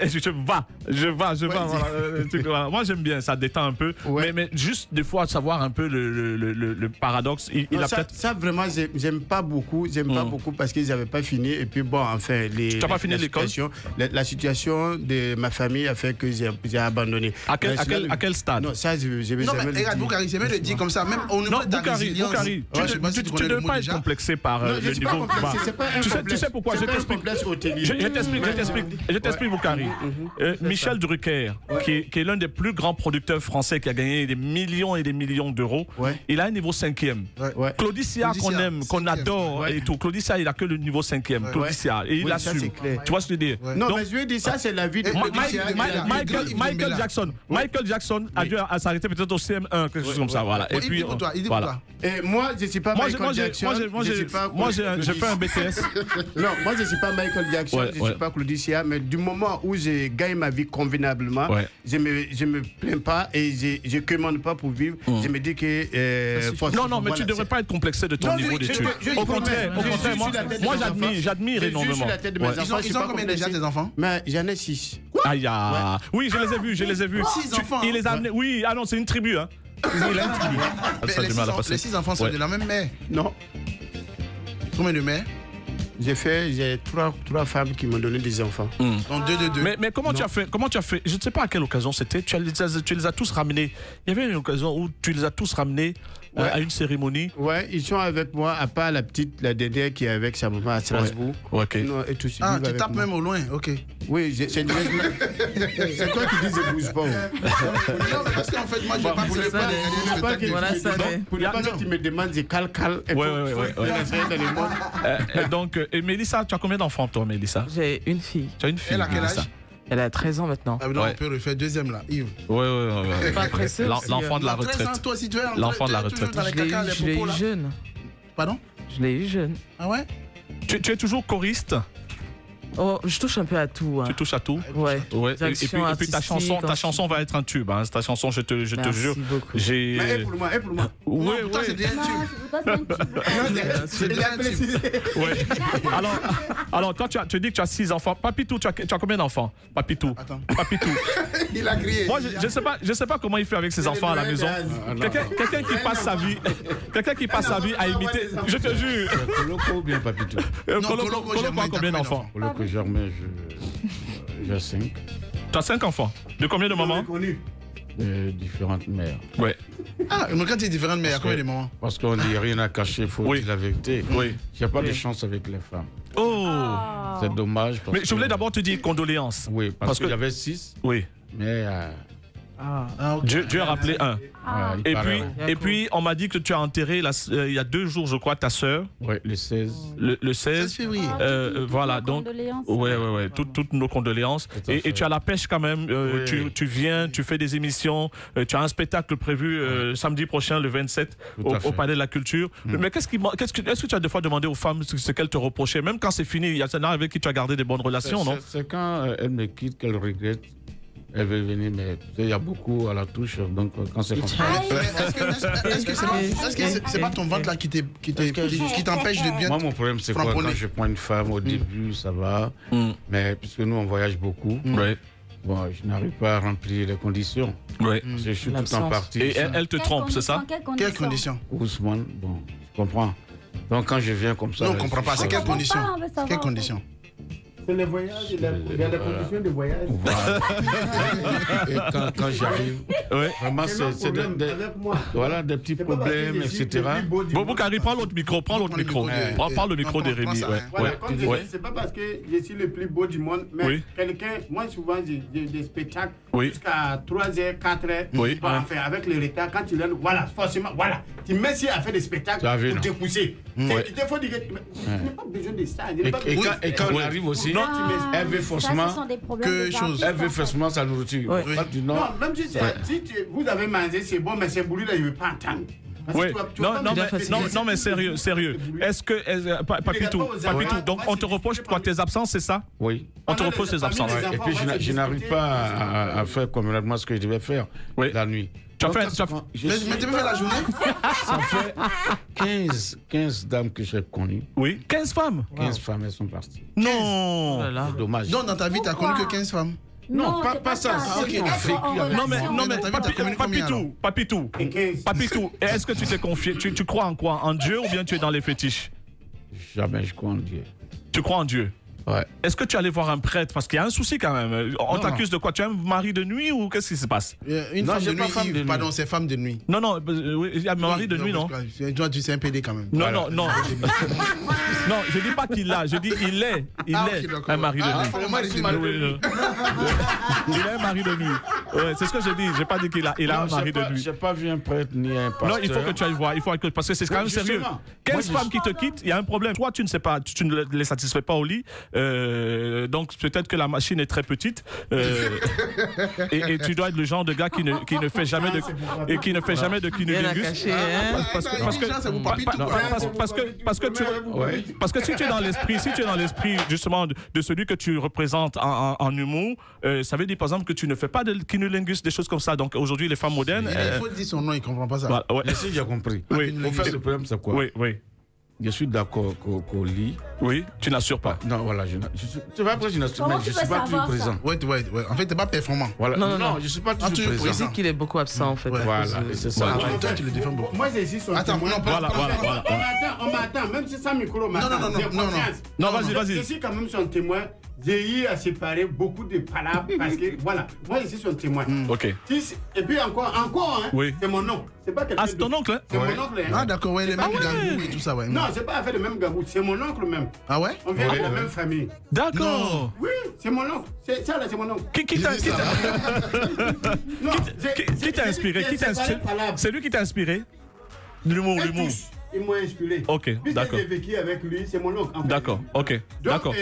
Je vais. Moi, j'aime bien, ça détend un peu. Ouais. Mais juste des fois, savoir un peu le paradoxe. Il a peut-être. Ça, vraiment, j'aime pas beaucoup. Pas beaucoup parce qu'ils n'avaient pas fini. Et puis, bon, enfin, tu n'as pas fini l'école? La situation de ma famille a fait que j'ai abandonné. À quel stade? Non, ça, je vais jamais le dire. Regarde, Boukari, c'est mieux de dire comme ça. Même au niveau de ta résilience. Boukari, tu ne devrais pas être complexé par le niveau. Tu sais pourquoi? Je t'explique. Boukari. Michel Drucker, qui est l'un des plus grands producteurs français qui a gagné des millions et des millions d'euros, il a un niveau 5e. Claudicia qu'on aime, qu'on adore et tout. Claudicia, il a que le niveau 5e. Claudicia, et il assume. Tu vois ce que je veux dire? Non, mais je veux dire, ça, c'est la vie de Michael Jackson a dû s'arrêter peut-être au CM1, quelque chose comme ça. Voilà. Et puis, voilà. Et moi, je ne suis pas Michael Jackson. Moi, j'ai fait un BTS. Non, moi, je ne suis pas Michael Jackson, je ne suis pas Claudicia, mais du moment où je gagne ma vie convenablement, je me plains pas et je ne commande pas pour vivre. Je me dis que... non, mais tu ne devrais pas être complexé de ton niveau d'études. Au contraire, moi j'admire énormément. Ils ont combien déjà tes enfants? Mais j'en ai 6. Aïe, oui, je les ai vus. 6 enfants? Il les a amenés. Oui, non, c'est une tribu. Hein. Il a une tribu. Les 6 enfants sont de la même mère? Non. Combien de mères? J'ai trois femmes qui m'ont donné des enfants. Donc 2. Mais comment tu as fait? Je ne sais pas à quelle occasion c'était. Tu les as tous ramenés. Il y avait une occasion où tu les as tous ramenés à une cérémonie. Ouais, ils sont avec moi, à part la dernière qui est avec sa maman à Strasbourg. Okay. Tu tapes même au loin, ok. Oui, c'est toi qui dis je bouge pas. Non, parce qu'en fait, moi, je n'ai pas pour ne pas que tu me demandes, je cale. Donc, et Mélissa, tu as combien d'enfants, toi, Mélissa? J'ai une fille. Tu as une fille? Elle a quel âge? Elle a 13 ans maintenant. Ah, non, on peut refaire deuxième là, Yves. Ouais. Pas pressé. L'enfant de la retraite. 13 ans, toi, si tu veux. L'enfant de la retraite. Je l'ai eu jeune. Pardon? Je l'ai eu jeune. Ah ouais? Tu es toujours choriste? Oh, je touche un peu à tout. Hein. Tu touches à tout? Ouais. Et puis ta chanson va être un tube. Hein. Ta chanson, je te jure. Beaucoup. Mais pour moi. Oui. Toi, c'est déjà un tube. C'est déjà un tube. Ouais. Alors, toi, tu dis que tu as 6 enfants. Papitou, tu as combien d'enfants? Papitou. Attends. Papitou. Il a crié. Moi, je sais pas comment il fait avec ses enfants à la maison. Quelqu'un qui passe sa vie à imiter. Je te jure. Coloco ou bien Papitou? Coloco a combien d'enfants? Germain, j'ai 5. Tu as 5 enfants? De combien de mamans? De différentes mères. Ouais. Ah, mais quand tu dis différentes mères, combien de mamans? Parce qu'on dit rien à cacher, il faut dire la vérité. Oui. Il n'y a pas de chance avec les femmes. Oh! C'est dommage. Mais je voulais d'abord te dire condoléances. Oui, parce qu'il y avait 6. Oui. Mais Dieu a rappelé un. Et puis, on m'a dit que tu as enterré il y a 2 jours, je crois, ta sœur. Oui, le 16. Le 16 février. Voilà, donc. Ouais. Toutes nos condoléances. Et tu as la pêche quand même. Tu viens, tu fais des émissions. Tu as un spectacle prévu samedi prochain, le 27, au Palais de la Culture. Mais est-ce que tu as des fois demandé aux femmes ce qu'elles te reprochaient? Même quand c'est fini, il y a un avec qui tu as gardé des bonnes relations, non? C'est quand elles me quittent qu'elles regrettent. Elle veut venir, mais il y a beaucoup à la touche, donc quand c'est comme ça. Est-ce que c'est pas ton ventre là qui t'empêche de bien... Moi, mon problème, c'est quoi? Quand je prends une femme, au début, ça va, mais puisque nous, on voyage beaucoup, bon, je n'arrive pas à remplir les conditions. Je suis tout en partie. Et elle te trompe, c'est ça? Quelles conditions? Ousmane, bon, je comprends. Donc quand je viens comme ça... Non, on ne comprend pas. C'est quelles conditions? Quelles conditions? C'est le voyage, il y a des conditions de voyage. Et quand j'arrive, vraiment, c'est des petits problèmes, etc. Bon, Boukari, prends l'autre micro. Prends le micro de Rémi. C'est pas parce que je suis le plus beau du monde, mais quelqu'un, moi souvent, j'ai des spectacles jusqu'à 3h, 4h. Enfin, avec le retard, quand il est, voilà, forcément, voilà. Tu mets si à faire des spectacles pour te pousser. Il faut dire que tu n'as pas besoin de ça. Et quand on arrive aussi, elle veut forcément elle veut forcément sa nourriture. Non, même si vous avez mangé, c'est bon, mais c'est boulot là, il ne veut pas entendre. Non, mais sérieux. Est-ce que, Papitou, donc on te reproche quoi, tes absences, c'est ça? Oui. On te reproche tes absences. Et puis je n'arrive pas à faire complètement ce que je devais faire la nuit. Mais tu peux faire la journée? Ça fait 15 dames que j'ai connues. Oui, 15 femmes? 15 femmes, elles sont parties. Non! C'est dommage. Donc dans ta vie, tu n'as connu que 15 femmes? Non, pas ça. Non, mais Papitou, est-ce que tu t'es confié? Tu crois en quoi? En Dieu ou bien tu es dans les fétiches? Jamais je crois en Dieu. Tu crois en Dieu? Ouais. Est-ce que tu allais voir un prêtre? Parce qu'il y a un souci quand même. On t'accuse de quoi? Tu es un mari de nuit ou qu'est-ce qui se passe? Une femme de nuit. Pardon, c'est femme de nuit. Non, il y a un mari de nuit, non? Tu sais un PD quand même. Non. Non, je dis pas qu'il a, je dis il est un mari de nuit. Il est un mari de nuit. Ouais, c'est ce que je dis. J'ai pas dit qu'il a un mari de nuit. J'ai pas vu un prêtre ni un pasteur. Non, il faut que tu ailles voir. Parce que c'est quand même sérieux. 15 femmes qui te quittent, il y a un problème. Toi, tu ne sais pas, tu ne les satisfais pas au lit. Donc peut-être que la machine est très petite et tu dois être le genre de gars qui ne fait jamais de cunnilingus. Parce que si tu es dans l'esprit justement de celui que tu représentes en humour, ça veut dire par exemple que tu ne fais pas de cunnilingus, des choses comme ça. Donc aujourd'hui les femmes modernes, il faut dire son nom, il comprend pas ça. Si j'ai compris. Oui. Au fait, le problème c'est quoi? Oui. Je suis d'accord qu'au lit. Oui, tu n'assures pas. Non, voilà, c'est pas après je n'assure pas, je ne suis pas toujours présent. Ouais. En fait, tu n'es pas performant. Voilà. Non, je ne suis pas toujours présent. Je sais qu'il est beaucoup absent en fait. Voilà, c'est ça. Toi, tu le défends beaucoup. Moi, j'ai ici son témoin. Voilà. On m'attend, même si ça micro m'attend. Non, vas-y. Je suis quand même son témoin. J'ai eu à séparer beaucoup de palabres parce que, voilà, moi je suis son témoin. Ok. Et puis encore, c'est mon oncle. C'est pas quelqu'un. Ah, c'est ton oncle, hein? C'est mon oncle, hein? Ah, d'accord, ouais, les mêmes gangous et tout ça, ouais. Non, c'est pas fait le même gangou, c'est mon oncle même. Ah ouais? On vient de la même famille. D'accord. Oui, c'est mon oncle. Ça là, c'est mon oncle. Qui t'a inspiré? C'est lui qui t'a inspiré? L'humour. Il m'a inspiré. Ok, d'accord. J'ai vécu avec lui, c'est mon oncle. D'accord, ok. Donc,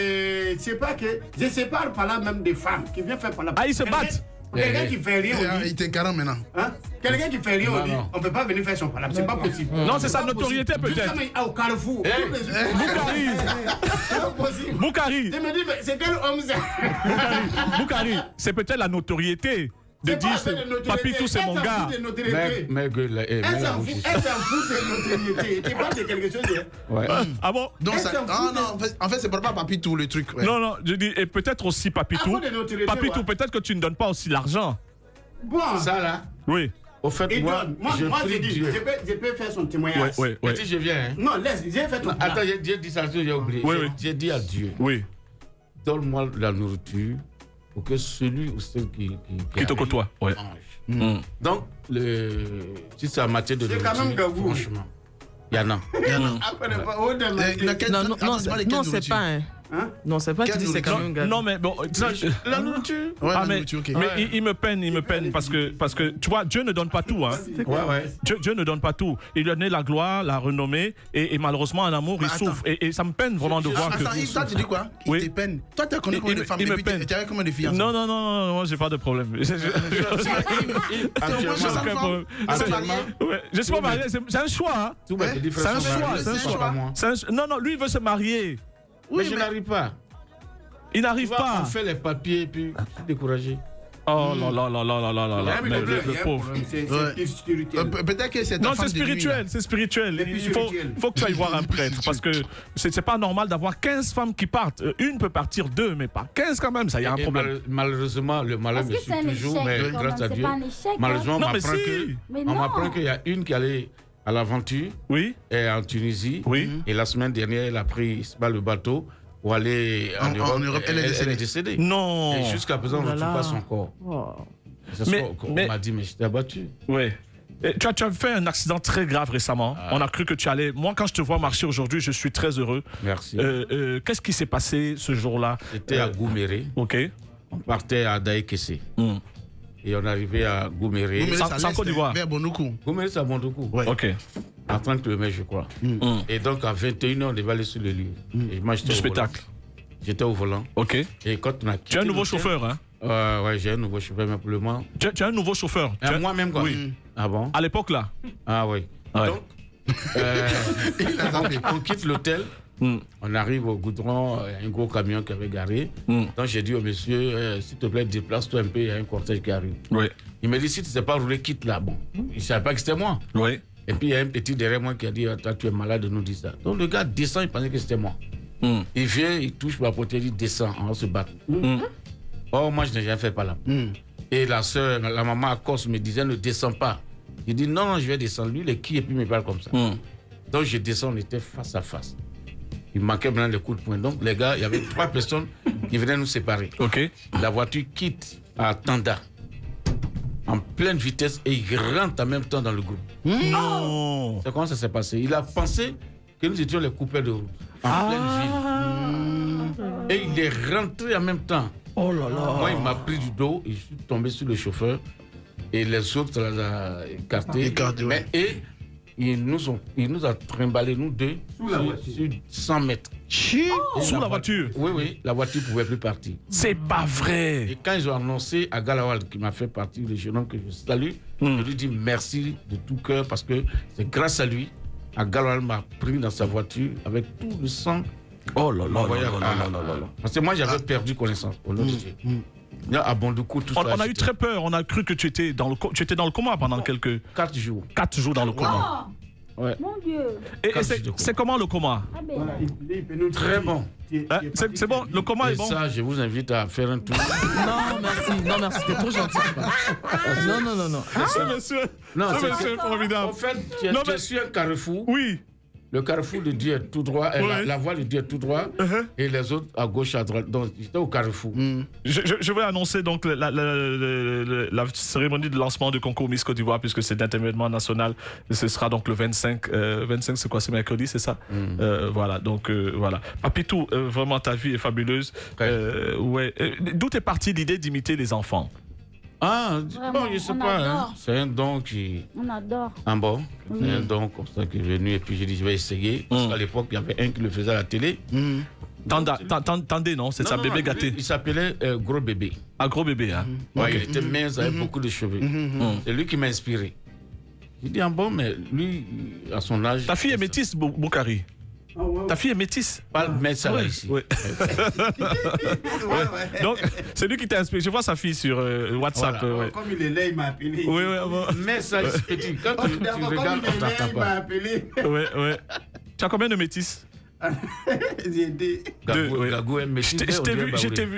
c'est pas que je sépare par là même des femmes qui viennent faire par là. Ah, ils se battent? Quelqu'un qui fait rien au lit. Il t'incarne maintenant. Quelqu'un qui fait rien au lit, on ne peut pas venir faire son palabre. C'est pas possible. Non, c'est sa notoriété peut-être. Au Carrefour. Boukari. Je me dis, c'est quel homme ça? Boukari, c'est peut-être la notoriété. De dire, Papitou, c'est mon gars. Elle s'en fout de notoriété. Tu parles de quelque chose. Ah bon? Non, en fait, c'est pas Papitou le truc. Non, je dis, et peut-être aussi Papitou. Papitou, peut-être que tu ne donnes pas aussi l'argent. Bon. Ça là? Oui. Au fait, moi j'ai dit, je peux faire son témoignage. Oui. Si je viens, Non, laisse, j'ai fait ton plan. Attends, j'ai dit ça, j'ai oublié. J'ai dit à Dieu. Oui. Donne-moi la nourriture. Pour que celui ou celle qui te côtoie, mange. Donc, si c'est en matière de nourriture, franchement, il y en a. Non, c'est pas un. Non, c'est pas tu dis c'est quand même non, mais bon. La nourriture. Ouais, ah, la mais nourriture, ok. mais il me peine parce que tu vois, Dieu ne donne pas tout. Hein. Dieu ne donne pas tout. Il lui a donné la gloire, la renommée et malheureusement en amour, il souffre. Et ça me peine vraiment de voir que. Attends, Yves, toi, tu dis quoi? Il te peine. Toi, tu as connu combien de femmes? Il me peine. Tu avais combien de filles? Non, moi, j'ai pas de problème. Je suis pas marié, c'est un choix. C'est un choix. Non, lui, il veut se marier. Oui, mais je n'arrive pas. Il n'arrive pas. On fait les papiers et puis découragé. Oh là. Mais le pauvre. Peut-être que c'est. Non, c'est spirituel. Il faut que tu ailles voir un prêtre parce que c'est pas normal d'avoir 15 femmes qui partent. Une peut partir, 2, mais pas 15 quand même. Ça y a un problème. Malheureusement, le malheur me suit toujours, mais grâce à Dieu. Malheureusement, on m'apprend qu'il y a une qui allait à l'aventure en Tunisie. Et la semaine dernière, elle a pris le bateau pour aller en Europe. Elle est décédée. Non. Et jusqu'à présent, on ne retrouve pas son corps. On m'a dit, mais je t'ai abattu. Oui. Tu as fait un accident très grave récemment. On a cru que tu allais... Moi, quand je te vois marcher aujourd'hui, je suis très heureux. Merci. Qu'est-ce qui s'est passé ce jour-là? J'étais à Gouméré. OK. On partait à Daïkessé. Et on arrivait à Gouméré. C'est en Côte d'Ivoire. Gouméré, c'est à Bondoukou. Ouais. OK. À 30 km, je crois. Et donc, à 21h, on devait aller sur le lieu. Et moi, j'étais au spectacle. J'étais au volant. OK. Et quand on a quitté. Tu as un nouveau chauffeur, hein? Ouais, j'ai un nouveau chauffeur, mais pour le moment. Tu as un nouveau chauffeur? Moi-même, quoi. Oui. Ah bon? À l'époque, là? Ah oui. Ouais. Donc, on quitte l'hôtel. On arrive au goudron, un gros camion qui avait garé. Donc j'ai dit au monsieur, s'il te plaît, déplace-toi un peu, il y a un cortège qui arrive. Oui. Il m'a dit, si tu ne sais pas rouler, quitte là. Bon, il ne savait pas que c'était moi. Oui. Et puis il y a un petit derrière moi qui a dit, attends, tu es malade, nous dit ça. Donc le gars descend, il pensait que c'était moi. Il vient, il touche ma portière, il descend, on va se battre. Oh, moi je n'ai jamais fait par là. Et la soeur, la maman à Corse me disait, ne descends pas. Il dit, non, je vais descendre. Lui, il est qui et puis il me parle comme ça. Donc je descends, on était face à face. Il manquait maintenant le coup de poing. Donc, les gars, il y avait 3 personnes qui venaient nous séparer. OK. La voiture quitte à Tanda en pleine vitesse et il rentre en même temps dans le groupe. Non. C'est comment ça s'est passé? Il a pensé que nous étions les coupeurs de route en pleine ville. Et il est rentré en même temps. Oh là là. Moi, il m'a pris du dos et je suis tombé sur le chauffeur. Et les autres les a écartés. Et il nous a trimballé, nous deux, sur 100 mètres. Sous la voiture? Oui, la voiture ne pouvait plus partir. C'est pas vrai. Et quand ils ont annoncé à Galawal, qui m'a fait partie, le jeune homme que je salue, je lui dis merci de tout cœur parce que c'est grâce à lui, à Galawal m'a pris dans sa voiture avec tout le sang. Oh là là. Parce que moi, j'avais perdu connaissance. Au nom de Dieu. À Bondoukou, tout ça. On a eu très peur. On a cru que tu étais dans le coma pendant quelques... 4 jours. 4 jours dans le coma. Ouais. Mon Dieu. Et c'est comment le coma? Très bon. C'est bon, le coma est bon. Ça, je vous invite à faire un tour. Non, merci, c'était trop gentil. Non. Monsieur est formidable. En fait, tu es sur un carrefour. Oui. Le carrefour de Dieu est tout droit, la voie de Dieu est tout droit, et les autres à gauche, à droite. Donc, j'étais au carrefour. Je vais annoncer donc la cérémonie de lancement du concours Miss Côte d'Ivoire, puisque c'est un événement national. Ce sera donc le 25. 25, c'est quoi? C'est mercredi, c'est ça? Voilà, donc voilà. Papitou, vraiment, ta vie est fabuleuse. D'où est partie l'idée d'imiter les enfants? Bon, je sais pas. Hein. C'est un don qui. On adore. Bon, c'est un don comme ça qui est venu et puis j'ai dit je vais essayer. Parce qu'à l'époque, il y avait un qui le faisait à la télé. Tendez, non? C'est ça, bébé gâté. Il s'appelait Gros Bébé. Ah, Gros Bébé, hein? Ouais, il était mince avec beaucoup de cheveux. C'est lui qui m'a inspiré. J'ai dit bon, mais lui, à son âge. Ta fille est métisse, Boukari? Ta fille est métisse. Pas le mettre ça là ici. Ouais. Donc, c'est lui qui t'a inspiré. Je vois sa fille sur WhatsApp. Voilà. Comme il est là, il m'a appelé. Oui. Mais ça, petit. Quand tu regardes, on t'entend pas. Ouais. Tu as combien de métisses? Gagou est métisse.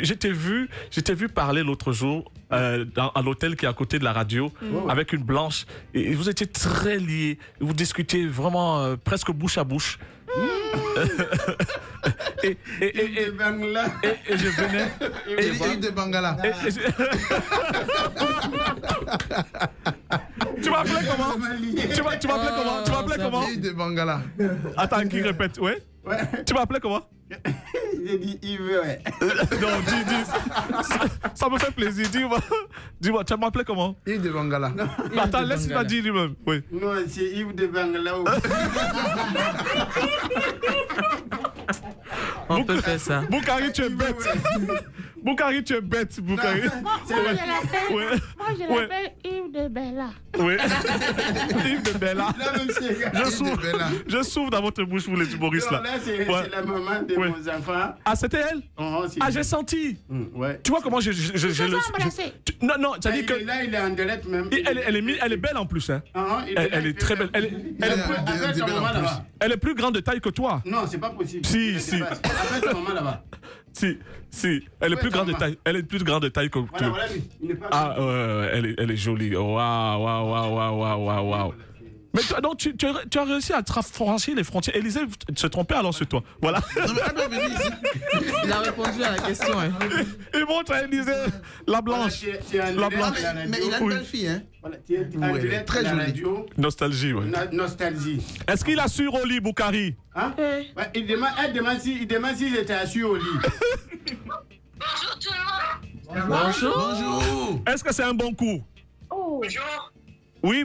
Je t'ai vu parler l'autre jour à l'hôtel qui est à côté de la radio avec une blanche. Et vous étiez très liés. Vous discutiez vraiment presque bouche à bouche. Et je venais. Et de Bangala. Tu m'appelais comment? Tu m'appelais comment? De Bangala. Attends, qui répète? Ouais. Tu m'appelais comment? j'ai dit Yves, ouais. Non, dis. Ça me fait plaisir. Dis-moi, tu m'appelais comment? Yves de Bangala. Attends, laisse-moi pas dire lui-même. Oui. Non, c'est Yves de Bangala. On peut faire ça. Boukari, tu es bête. Boukari, tu es bête, Boukari. Moi, je l'appelle Yves de Bella. Oui. Yves de Bella. Je souffre dans votre bouche, vous les humoristes là. Là, c'est la maman de mon enfant. Ah, c'était elle? Ah, j'ai senti. Tu vois comment je le. Non, ça dit que. Là, il est en direct même. Elle est belle en plus. Hein. Elle est très belle. Elle est plus grande de taille que toi. Non, c'est pas possible. Si. Après ta maman là-bas. Si. Elle est plus grande de taille. Elle est plus grande de taille que toi. Voilà, il n'est pas. Ah, elle est jolie. Waouh. Mais toi, donc, tu as réussi à franchir les frontières. Élisée se trompait alors sur toi. Voilà. Il a répondu à la question. Hein. Il montre à Élisée la blanche. La blanche. Mais il a une belle fille, hein. Voilà, très jolie. Nostalgie, ouais. Nostalgie. Est-ce qu'il assure au lit, Boukari? Hein? Elle demande si j'étais assis au lit. Bonjour tout le monde. Bonjour. Est-ce que c'est un bon coup? Bonjour. Oui.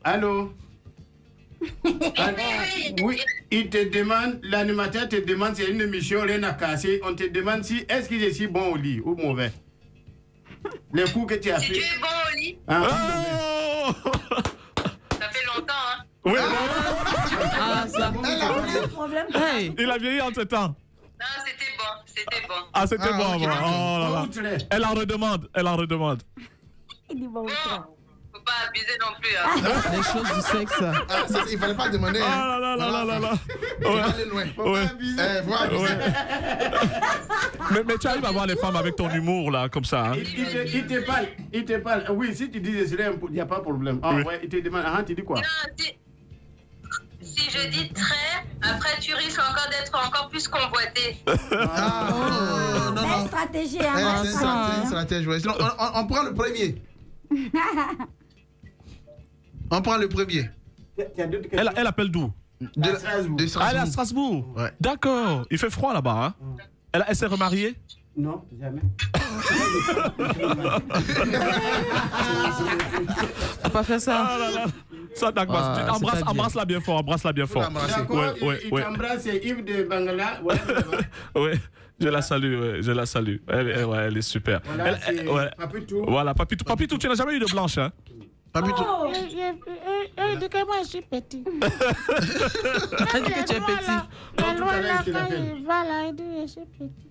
Allô? Oui, il te demande, l'animateur te demande, c'est une émission, rien à casser. On te demande si, est-ce que je suis bon au lit ou mauvais? Les coups que tu as fait. Si tu es bon au lit. Ça fait longtemps, hein? Oui. Ça. Il a vieilli entre temps. Non, c'était bon. Ah, c'était bon. Oh là là. Elle en redemande. Il dit bon. Faut pas abuser non plus. Hein. Les choses du sexe. Il fallait pas demander. Ah là. Faut pas aller loin. Faut pas abuser. Mais tu arrives à voir les femmes avec ton humour là, comme ça. Hein? Il te parle. Oui, si tu dis il n'y a pas de problème. Ah ouais, il te demande. Tu dis quoi? Non, si je dis très, après tu risques encore d'être encore plus convoité. Non. Stratégie, hein. C'est une stratégie. On prend le premier. On prend le premier. Elle appelle d'où? De Strasbourg. Elle est à Strasbourg. Ouais. D'accord. Il fait froid là-bas. Hein? Elle s'est remariée? Non, jamais. T'as pas fait ça? Ah là là. Ça t'embrasse. Embrasse-la bien fort. D'accord, il t'embrasse, c'est Yves de Bangala. Oui, je la salue. Elle est super. Voilà, Papitou. Voilà, Papitou, tu n'as jamais eu de blanche, hein? Papitou. Il dit que moi je suis petit. Elle dit que tu es petit. La loi là, quand il va là, il dit que je suis petit.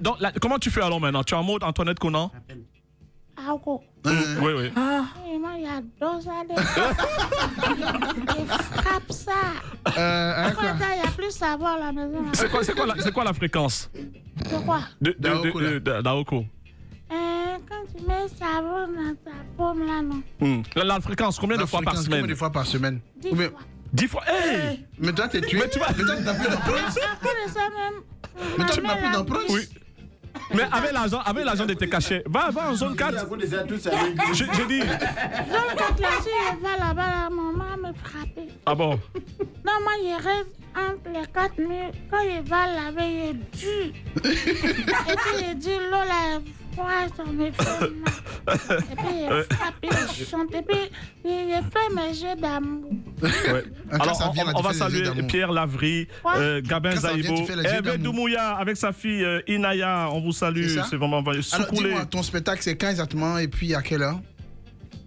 Donc, comment tu fais alors maintenant? Tu es en mode Antoinette Conan? Auko. Oui. Moi, il y a 2 années. Il frappe ça. Après ça, il n'y a plus savon à la maison. C'est quoi la fréquence? C'est quoi? D'Aoko. Quand tu mets savon dans ta paume là, non. La fréquence, combien de fois par semaine? Combien de fois par semaine? 10 fois. Hey! Mais toi, t'es tué. Mais tu n'as plus d'empreinte. Après ça même. Mais tu n'as plus d'empreinte. Oui. Mais avec l'argent de tes cachets, va en zone 4. J'ai dit. Zone 4 là, si je vais là-bas, la maman me frapper. Ah bon? Non, moi, je reste entre les 4 murs. Quand il va laver, il est dur. Et puis, il dit, l'eau là, ça me fait mal. Et puis, il frappe, il chante. Et puis, il fait mes jeux d'amour. Ouais. Alors, on va saluer Pierre Lavry, Gabin Zaïbo, Hervé Doumouya avec sa fille Inaya. On vous salue. C'est vraiment secouler. Alors, dis-moi, ton spectacle, c'est quand exactement et puis à quelle heure?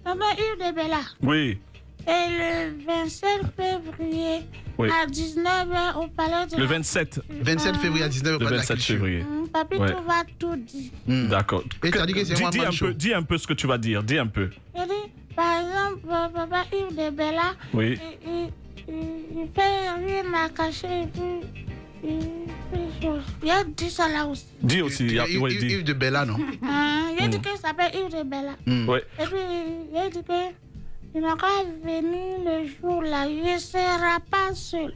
Yves de Bella. Oui. Et le 27 février à 19h au Palais de Le 27. 27 février à 19h au Palais de la Culture. 27 février. Papi, tu vas tout dire. D'accord. Et tu as dit que c'est un show. Dis un peu ce que tu vas dire. Dis un peu. Je dis, par exemple, papa Yves de Bella, oui. il fait rien à cacher et puis il a dit ça là aussi. Dis aussi. Yves de Bella, non? Il a dit qu'il s'appelle Yves de Bella. Oui. Et puis il a dit que il n'a qu'à venir le jour là, il ne sera pas seul.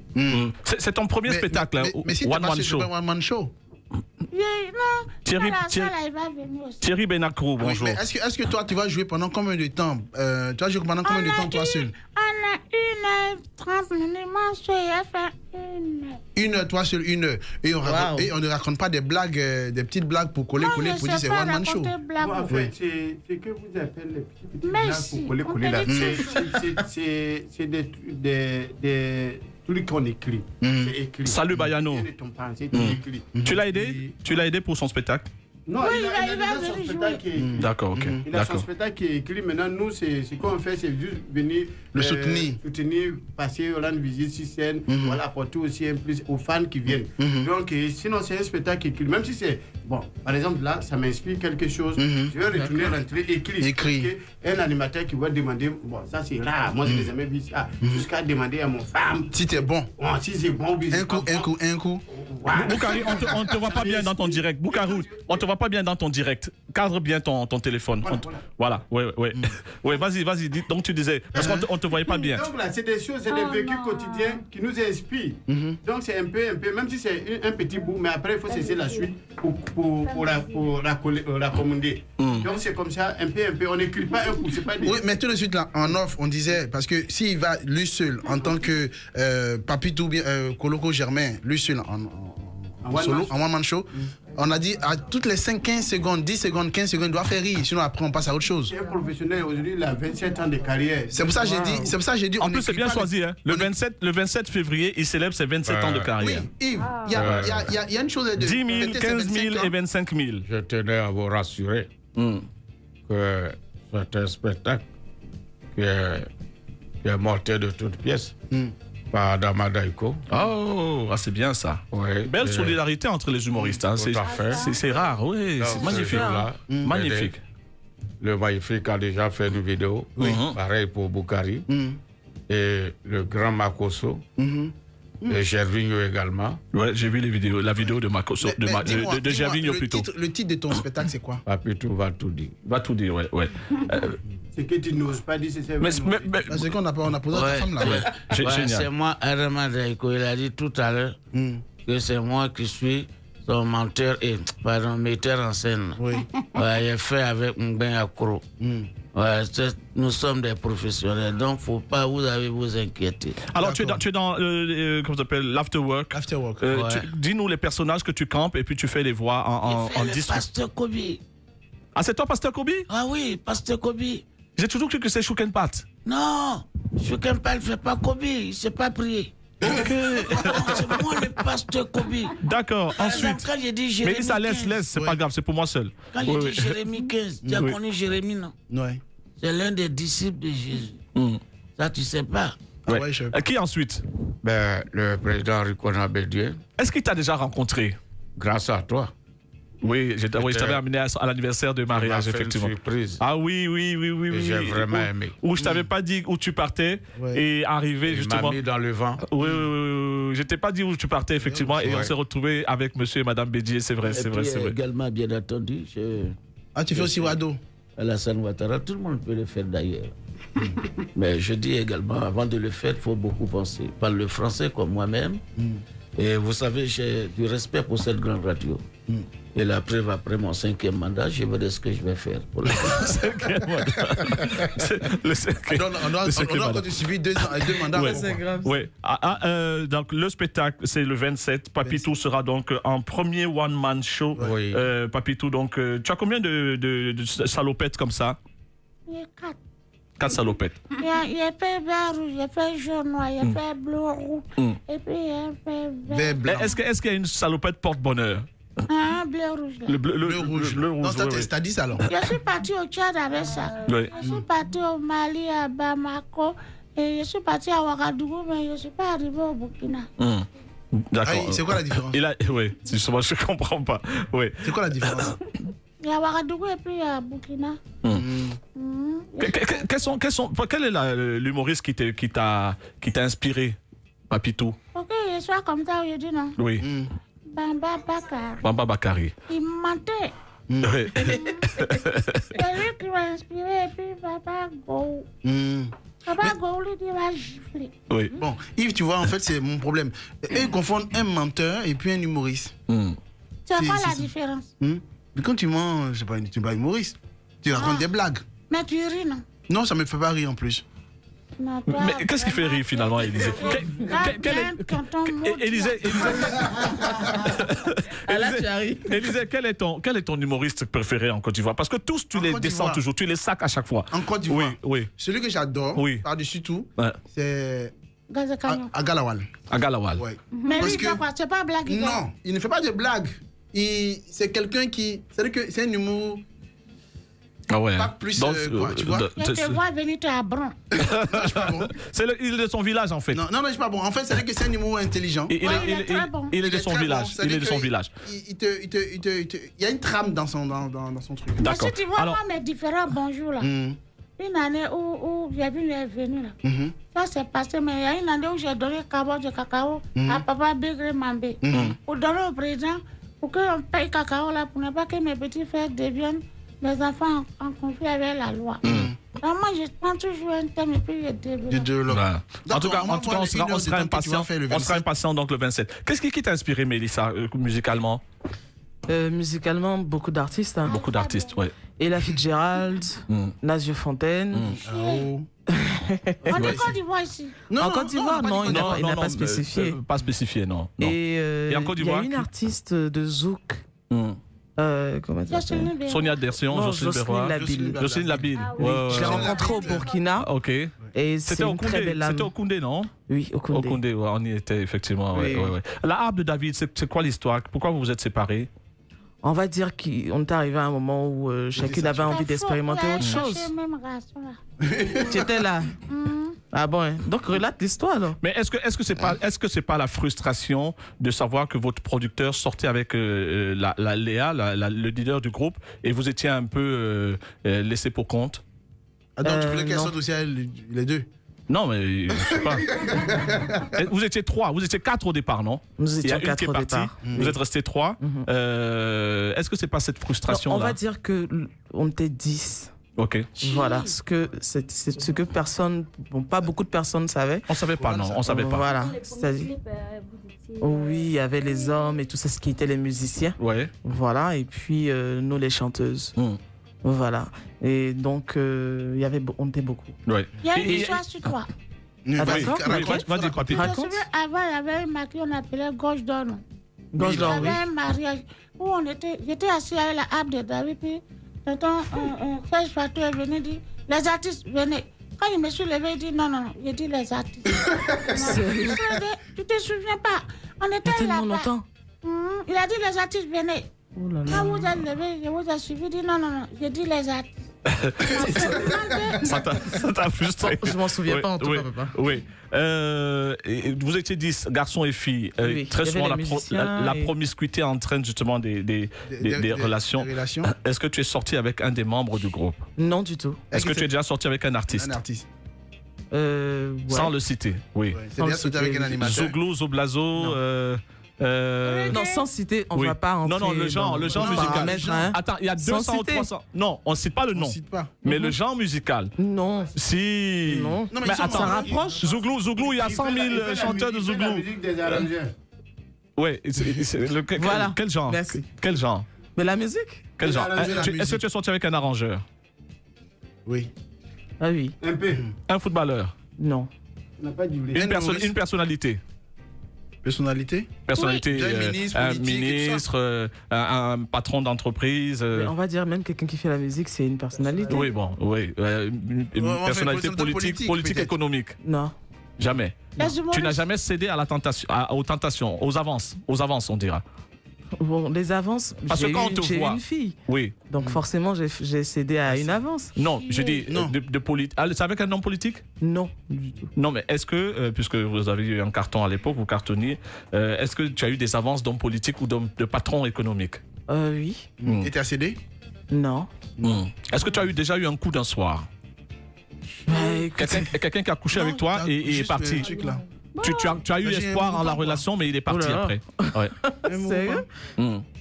C'est ton premier spectacle, hein? Mais si One Man Show. One Man Show. Non, Thierry va venir aussi. Thierry Benacrou, bonjour. Oui, mais est-ce que toi, tu vas jouer pendant combien de temps? Tu vas jouer pendant combien de temps, toi seul? On a 1 fait 30 minutes, moi, j'ai fait 1 heure. 1 heure, toi sur 1 heure. Et on ne raconte pas des blagues, des petites blagues pour coller, pour dire c'est one man show. En fait, c'est que vous appelez les petites blagues pour coller là. C'est des trucs qu'on écrit. C'est écrit. Salut Bayano. Tu l'as aidé? Tu l'as aidé pour son spectacle? Non, il a déjà son spectacle qui est écrit. D'accord, ok. Il a son spectacle qui est écrit. Maintenant, nous, ce qu'on fait, c'est juste venir le soutenir, passer, rendre visite sur scène, voilà, apporter aussi un plus aux fans qui viennent. Donc, sinon, c'est un spectacle écrit. Même si c'est, bon, par exemple, là, ça m'inspire quelque chose, je vais retourner rentrer écrit. Un animateur qui va demander, bon, ça c'est rare, moi, je les aimais bien ça, jusqu'à demander à mon femme. Si t'es bon. Si c'est bon, un coup. Boukari, on ne te voit pas bien dans ton direct. Boukari, on ne te voit pas bien dans ton direct. Cadre bien ton téléphone. Voilà, ouais, vas-y. Donc tu disais, parce qu'on ne te voyait pas bien. Donc là, c'est des choses, c'est des vécus quotidiens qui nous inspirent. Donc c'est un peu, même si c'est un petit bout, mais après il faut cesser la suite pour la commander. Donc c'est comme ça, un peu, on n'écrit pas un coup, c'est pas des... Oui, mais tout de suite là, en off, on disait, parce que s'il va lui seul, en tant que Papitou, Koloko Germain, lui seul en one man show, on a dit à toutes les 5-15 secondes, 10 secondes, 15 secondes, il doit faire rire, sinon après on passe à autre chose. C'est un professionnel, aujourd'hui il a 27 ans de carrière. C'est pour ça que j'ai dit, en plus c'est bien choisi, hein. Le 27 février, il célèbre ses 27 ans de carrière. Oui, Yves, il y a une chose de 10 000, 15 000 et 25 000. Je tenais à vous rassurer que c'est un spectacle qui est mortel de toutes pièces. Par Adama Daiko. Oh, c'est bien ça. Ouais, belle solidarité entre les humoristes. Hein. C'est rare, oui. C'est magnifique. Magnifique. Le Magnifique a déjà fait une vidéo. Pareil pour Boukari. Et le grand Makoso. Et Gervinho également. Ouais, j'ai vu la vidéo de Makoso, de Gervinho plutôt. Le titre de ton spectacle, c'est quoi? Papitou va tout dire. Va tout dire, ouais. C'est que tu n'oses pas dire, c'est c'est qu'on a posé à ta femme là. C'est moi, Adama Daiko. Il a dit tout à l'heure que c'est moi qui suis son metteur en scène. Oui. Il est fait avec Mben Akro. Nous sommes des professionnels, donc faut pas vous inquiéter. Alors tu es dans comment ça s'appelle, l'afterwork. Dis-nous les personnages que tu campes et puis tu fais les voix en Pasteur Kobe. Ah, c'est toi Pasteur Kobe? Ah oui, Pasteur Kobe. J'ai toujours cru que c'est Choukenpat. Non, Choukenpat ne fait pas Kobe, il ne sait pas prier. C'est moi le Pasteur Kobe. D'accord, ensuite. Quand j'ai dit Jérémie, mais ça laisse, c'est pas grave, c'est pour moi seul. Quand j'ai dit Jérémie 15, tu as connu Jérémie, non? Oui. C'est l'un des disciples de Jésus. Ça, tu sais pas. Qui ensuite? Le président Rikona Bédieu. Est-ce qu'il t'a déjà rencontré? Grâce à toi. Oui, je t'avais amené à l'anniversaire de mariage, effectivement. Une surprise. Ah oui. J'ai vraiment aimé. Où je t'avais pas dit où tu partais et arrivé justement. Il m'a mis dans le vent. Oui. Je t'ai pas dit où tu partais, effectivement, et on s'est retrouvé avec monsieur et madame Bédier, c'est vrai. Également, bien entendu, tu fais aussi Wado? Alassane Ouattara, tout le monde peut le faire d'ailleurs. Mais je dis également, avant de le faire, il faut beaucoup penser. Parle le français comme moi-même. Et vous savez, j'ai du respect pour cette grande radio. Et la preuve, après mon 5e mandat, je verrai ce que je vais faire pour le 5e mandat. Le 5e. On doit encore suivi 2 mandats. C'est grave. Oui. Donc, le spectacle, c'est le 27. Papitou sera donc en premier one-man show. Oui. Papitou, donc, tu as combien de salopettes comme ça? Il y a 4. 4 salopettes. Il y a fait vert rouge, il y a fait jaune noir, il y a fait bleu rouge. Et puis il y a fait vert blanc. Est-ce qu'il y a une salopette porte-bonheur? Bleu rouge. Là. Le rouge. Non, t'as dit ça alors? Je suis parti au Tchad avec ça. Je suis parti au Mali, à Bamako. Et je suis parti à Ouagadougou, mais je ne suis pas arrivé au Burkina. D'accord. C'est quoi la différence? Oui, justement, je ne comprends pas. Oui. C'est quoi la différence? Il y a Ouagadougou et puis il y a Burkina. Quel est l'humoriste qui t'a inspiré, Papitou? Ok, je suis comme ça aujourd'hui, non? Oui. Bamba Bakari. Il mentait. Oui. C'est lui qui m'a inspiré et puis Papa Go. Papa Go, lui, il va gifler. Oui. Bon, Yves, tu vois, en fait, c'est mon problème. Eux confondent un menteur et puis un humoriste. C'est quoi la différence? Mais quand tu mens, tu n'es pas humoriste. Tu racontes des blagues. Mais tu ris, non? Non, ça ne me fait pas rire en plus. Mais qu'est-ce qui fait rire finalement, Élisée? Élisée, quel est ton humoriste préféré en Côte d'Ivoire? Parce que tous, tu les descends toujours, tu les sacs à chaque fois. En Côte d'Ivoire? Oui. Celui que j'adore, par-dessus tout, c'est Agalawal. Agalawal. Ouais. Mais lui, c'est pas blague. Non, il ne fait pas de blague. C'est quelqu'un qui... C'est-à-dire que c'est un humour... Ah ouais. Pas plus, quoi, tu vois. Je te vois venir à Bron. Il est de son village, en fait. Non, mais je suis pas bon. En fait, c'est-à-dire que c'est un humour intelligent. Il est de son village. Il est de son village. Il y a une trame dans son truc. D'accord. Si tu vois, moi, mes différents bonjours, là. Une année où j'ai vu les venus, là. Ça s'est passé, mais il y a une année où j'ai donné carbone de cacao à Papa Begré Mambé. Pour donner au président, pour qu'on paye cacao, là, pour ne pas que mes petits frères deviennent les enfants en conflit avec la loi. Alors moi, je prends toujours un thème et puis je développe. En tout cas, on sera impatient donc le 27. Qu'est-ce qui t'a inspiré, Mélissa, musicalement? Musicalement, beaucoup d'artistes. Hein. Beaucoup d'artistes, oui. Ella Fitzgerald, Nazio Fontaine. On est en Côte d'Ivoire ici. En Côte d'Ivoire, non, il n'a pas spécifié. Pas spécifié, non. Et en Côte d'Ivoire, il y a une artiste de Zouk. Comment ça s'appelle? Sonia Dersion, Jocelyne Labille. Jocelyne Labille. Je l'ai rencontrée au Burkina. Ok. Et c'était une très belle âme. C'était au Koundé, non? Oui, au Koundé. Au Koundé, ouais, on y était effectivement. Oui. Ouais. La harpe de David, c'est quoi l'histoire? Pourquoi vous vous êtes séparés? On va dire qu'on est arrivé à un moment où chacune avait envie d'expérimenter autre chose. Tu étais là. Ah bon, hein. Donc relate l'histoire alors. Mais est-ce que c'est pas la frustration de savoir que votre producteur sortait avec la Léa, le leader du groupe, et vous étiez un peu laissé pour compte? Ah donc tu voulais qu'elle sorte aussi les deux? Non, mais je sais pas. Vous étiez 3, vous étiez 4 au départ, non? Nous étions 4 au départ. Vous êtes restés 3. Est-ce que c'est pas cette frustration-là? On va dire qu'on était 10. Ok. Voilà, c'est ce que personne, pas beaucoup de personnes savaient. On savait pas, non, on savait pas. Voilà, c'est-à-dire. Oui, il y avait les hommes et tout ça, ce qui étaient les musiciens. Ouais. Voilà, et puis nous les chanteuses. Voilà. Et donc, on était beaucoup. Ouais. Il y a une histoire sur toi. Ah, d'accord. Vas-y, papy. Avant, il y avait une marque qu'on appelait Gorge d'Or. Gorge d'Or, oui. Il y avait un mariage où j'étais assis avec la harpe de David, puis Serge Fatou est venu dire, les artistes, venez. Quand il me suis levé, il dit, non, il dit les artistes. Tu te souviens pas? On était là. Il a dit, les artistes, venez. Quand vous êtes levé, je vous ai suivi, dit, non, j'ai dit les artistes. Ça t'a frustré. Je m'en souviens pas en tout cas, papa. Oui. Vous étiez 10 garçons et filles. Oui, très souvent, la promiscuité entraîne justement des relations. Est-ce que tu es sorti avec un des membres du groupe? Non, du tout. Est-ce que tu es déjà sorti avec un artiste? Un artiste. Sans le citer, oui. C'est déjà sorti avec un animateur. Zouglou, Zoblazo. Non, sans citer, on ne va pas entrer. Non, le genre musical. Attends, il y a 200 ou 300. Non, on ne cite pas le nom. Mais le genre musical. Non. Si. Non. Mais attends, ça rapproche. Zouglou, il y a 100 000 chanteurs de Zouglou. La musique des Arandiens. Oui. Voilà. Quel genre? Merci. Quel genre? Mais la musique? Quel genre? Est-ce que tu es sorti avec un arrangeur? Oui. Ah oui. Un peu. Un footballeur? Non. On n'a pas dit une personnalité? Personnalité, un ministre, un patron d'entreprise. On va dire même quelqu'un qui fait la musique, c'est une personnalité. Oui, bon, oui. Une personnalité politique, économique. Non. Jamais. Tu n'as jamais cédé à la tentation, aux tentations, aux avances, on dira. Bon, les avances, j'ai une fille. Oui. Donc forcément, j'ai cédé à une avance. Non, je dis de politique. C'est avec un homme politique? Non, du tout. Non, mais est-ce que, puisque vous avez eu un carton à l'époque, vous cartonniez, est-ce que tu as eu des avances d'homme politique ou de patron économique? Oui. Et tu as cédé? Non. Est-ce que tu as déjà eu un coup d'un soir? Quelqu'un qui a couché avec toi et est parti? Tu as eu espoir en la relation, mais il est parti après. Ouais. Sérieux?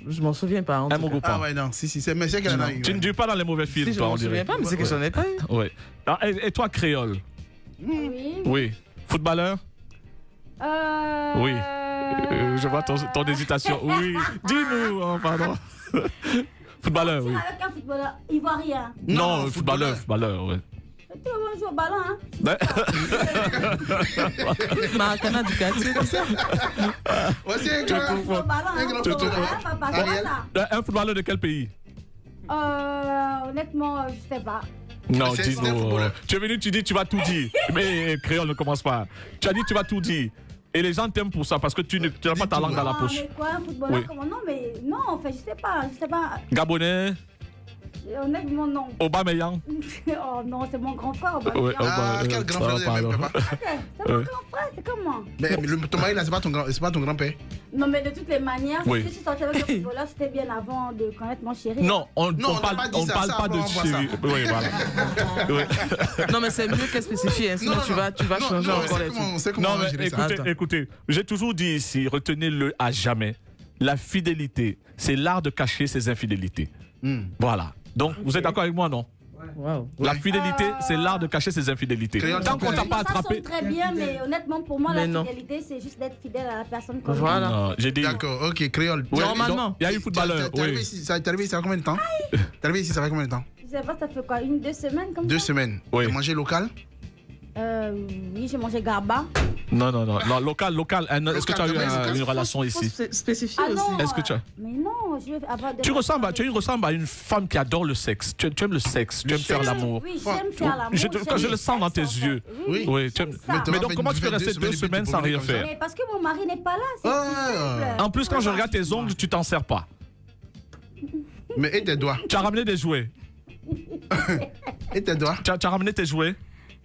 Je m'en souviens pas. Un Mogopan. Ah ouais, non, si, c'est mais c'est qu'elle en a eu. Tu ne dis pas dans les mauvais films, toi, on dirait. Je m'en souviens pas, mais c'est que j'en ai pas eu. Ouais. Et toi, créole? Oui. Footballeur? Oui. Je vois ton hésitation. Oui. Dis-nous, pardon. Footballeur, oui. Avec un footballeur ivoirien. Non, footballeur, oui. Tu vas jouer au ballon, hein? Maracana du quartier, c'est ça? Voici un grand Un footballeur de quel pays? Honnêtement, je sais pas. Non, dis-nous. Tu es venu, tu dis, tu vas tout dire. Mais créole, ne commence pas. Tu as dit, tu vas tout dire. Et les gens t'aiment pour ça parce que tu n'as pas ta langue dans la poche. Mais quoi, un footballeur comment? Non, mais non, en fait, je sais pas. Gabonais? Honnêtement, non. Aubameyang? Oh non, c'est mon grand frère. Quel grand frère? C'est mon grand frère, c'est comment? Mais ton mari, là, c'est pas ton grand-père? Non, mais de toutes les manières, si je suis sortie avec un footballeur, c'était bien avant de connaître mon chéri. Non, on ne parle pas de chéri. Oui, voilà. Non, mais c'est mieux qu'elle spécifie, sinon tu vas changer encore les trucs. Non, mais écoutez, j'ai toujours dit ici, retenez-le à jamais. La fidélité, c'est l'art de cacher ses infidélités. Voilà. Donc, vous êtes d'accord avec moi, non? Wow. La fidélité, c'est l'art de cacher ses infidélités. Tant qu'on t'a pas attrapé. Ça sonne très bien, mais honnêtement, pour moi, la fidélité, c'est juste d'être fidèle à la personne qu'on voilà. Non, j'ai dit. D'accord, ok, créole. Normalement. Il y a eu footballeur. T'es arrivé ici, ça fait combien de temps? T'es arrivé ici, ça fait combien de temps? Je sais pas, ça fait quoi? 1-2 semaines comme ça? 2 semaines. Oui. T'as mangé local? Oui, j'ai mangé garba. Non, local. Est-ce que tu as eu une relation ici? Spécifié aussi. Est-ce que tu as? Mais non, je vais avoir des. Tu ressembles à une femme qui adore le sexe. Tu aimes le sexe, tu aimes faire l'amour. Oui, j'aime faire l'amour. Quand je le sens dans tes yeux. Oui. Mais donc, comment tu peux rester 2 semaines sans rien faire? Mais parce que mon mari n'est pas là, c'est simple. En plus, quand je regarde tes ongles, tu t'en sers pas. Mais et tes doigts? Tu as ramené des jouets? Et tes doigts? Tu as ramené tes jouets?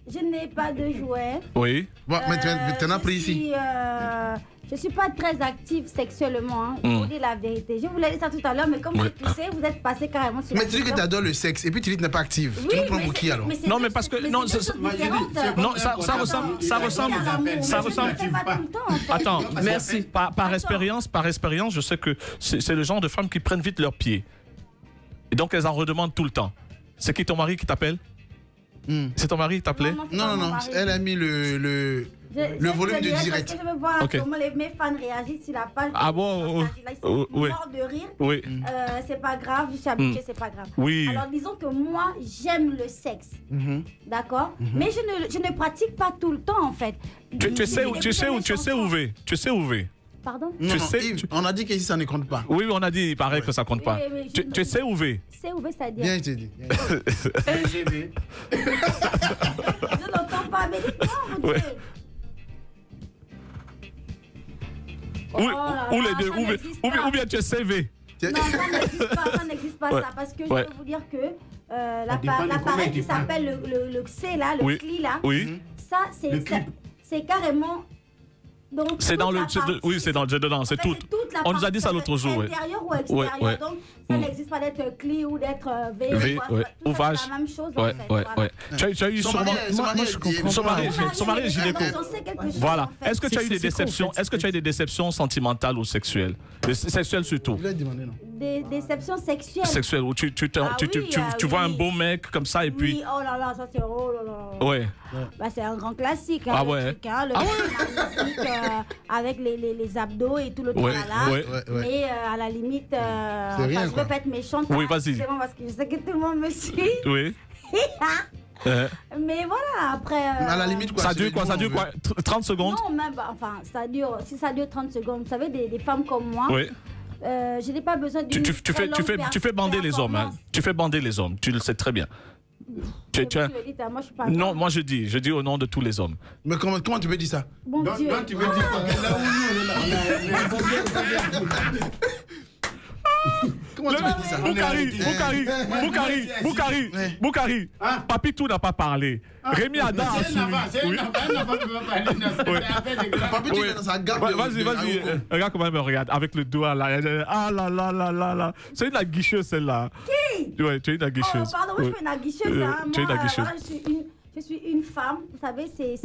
Je n'ai pas de jouets. Oui. Bon, mais tu en as pris ici. Je ne suis pas très active sexuellement, hein. Je vous dis la vérité. Je vous l'ai dit ça tout à l'heure, mais comme vous poussez, vous êtes passé carrément sur la Mais tu dis que tu adores le sexe et puis tu dis que tu n'es pas active. Oui, tu nous prends pour qui alors? Non, mais parce que. Non, ça ressemble. Attends, merci. Par expérience, je sais que c'est le genre de femmes qui prennent vite leurs pieds. Et donc, elles en redemandent tout le temps. C'est qui ton mari qui t'appelle? C'est ton mari qui t'appelait? Non. Elle a mis le volume de direct. Parce que je veux voir comment mes fans réagissent sur la page. Ah bon? Ils sont morts de rire. Oui. C'est pas grave, je suis habituée, c'est pas grave. Oui. Alors disons que moi, j'aime le sexe. D'accord? Mais je ne pratique pas tout le temps en fait. Tu sais où va? Pardon? Non, Yves, on a dit qu'ici ça ne compte pas. Oui, on a dit, il paraît que ça compte pas. Tu sais où va? C'est où, c'est-à-dire? Bien, je te dis. Je n'entends pas, mais dites-moi, mon Dieu. Ou les deux, ou bien tu es CV. Non, ça n'existe pas ça, parce que je peux vous dire que l'appareil qui s'appelle le C là, le CLI là, ça c'est carrément. C'est dans le. Oui, c'est dedans, c'est tout. On nous a dit ça l'autre jour. Intérieur ou extérieur, donc ça n'existe pas d'être CLI ou d'être V. Ou vache. C'est la même chose. Tu as eu sûrement. Son mari est gynéco. Voilà. Est-ce que tu as eu des déceptions? Est-ce que tu as eu des déceptions sentimentales ou sexuelles? Sexuelles surtout. Des déceptions sexuelles. Sexuelles, où tu vois un beau mec comme ça et puis. Oui, oh là là, ça c'est. Oh là là. Ouais. Bah, c'est un grand classique. Ah ouais. Avec les abdos et tout le truc là. Mais à la limite, je ne veux pas être méchante. Oui, vas-y. C'est bon parce que je sais que tout le monde me suit. Oui. Mais voilà, après. À la limite, quoi. Ça dure quoi 30 secondes? Non, même, enfin, si ça dure 30 secondes, vous savez, des femmes comme moi. Oui. Je n'ai pas besoin d'une. Tu fais bander les hommes, hein. Tu fais bander les hommes, tu le sais très bien. Non, moi je dis au nom de tous les hommes. Mais comment tu me dis ça? Bon Dieu. Tu me dis Comment tu me dis ça? Boukari, Papitou n'a pas parlé. Rémi Adam a suivi. Papitou est dans sa garde. Vas-y, regarde comment elle me regarde avec le doigt là. Ah là là là là là. C'est une aguicheuse celle-là. Qui? Ouais, tu es une aguicheuse. Oh, pardon, moi je suis une aguicheuse. Tu es une aguicheuse. Je suis une femme, vous savez, c'est...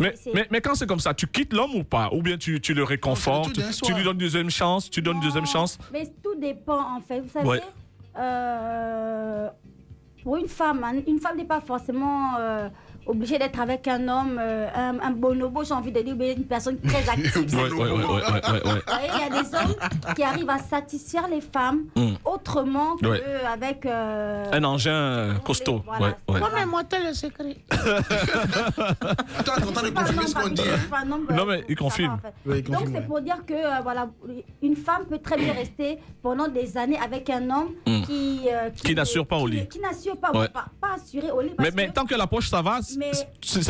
Mais quand c'est comme ça, tu quittes l'homme ou pas? Ou bien tu le réconfortes, tu lui donnes une deuxième chance, Mais tout dépend en fait, vous savez. Pour une femme n'est pas forcément... obligé d'être avec un homme, un bonobo, j'ai envie de dire, une personne très active. Il y a des hommes qui arrivent à satisfaire les femmes autrement qu'avec... un engin costaud. Voilà. Comment monter le secret? Attends, on entend de confirmer ce qu'on dit. Non, mais il confirme. Donc, c'est pour dire que voilà, une femme peut très bien rester pendant des années avec un homme qui n'assure pas au lit. Qui n'assure pas, pas assuré au lit. Mais tant que la poche, ça va,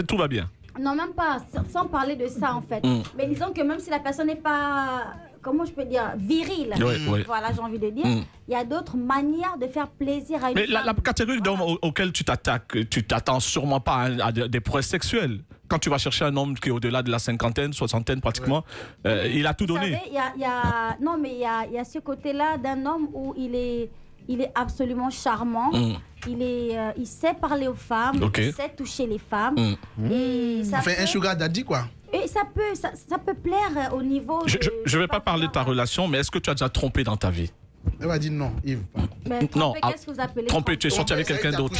tout va bien. Non, même pas, sans parler de ça en fait. Mais disons que même si la personne n'est pas, comment je peux dire, virile, voilà, j'ai envie de dire, il y a d'autres manières de faire plaisir à une femme. Mais la catégorie d'hommes auquel tu t'attaques, tu t'attends sûrement pas à des prouesses sexuelles. Quand tu vas chercher un homme qui est au-delà de la cinquantaine, soixantaine pratiquement, il a tout donné. Vous savez, non, mais il y a ce côté-là d'un homme où il est absolument charmant. Il sait parler aux femmes, il sait toucher les femmes. Et ça fait un sugar daddy, quoi. Et ça peut plaire au niveau... Je ne vais pas parler de ta relation, mais est-ce que tu as déjà trompé dans ta vie? Elle va dire non, Yves. Non, qu'est-ce que vous appelez trompé, tu es sorti avec quelqu'un d'autre.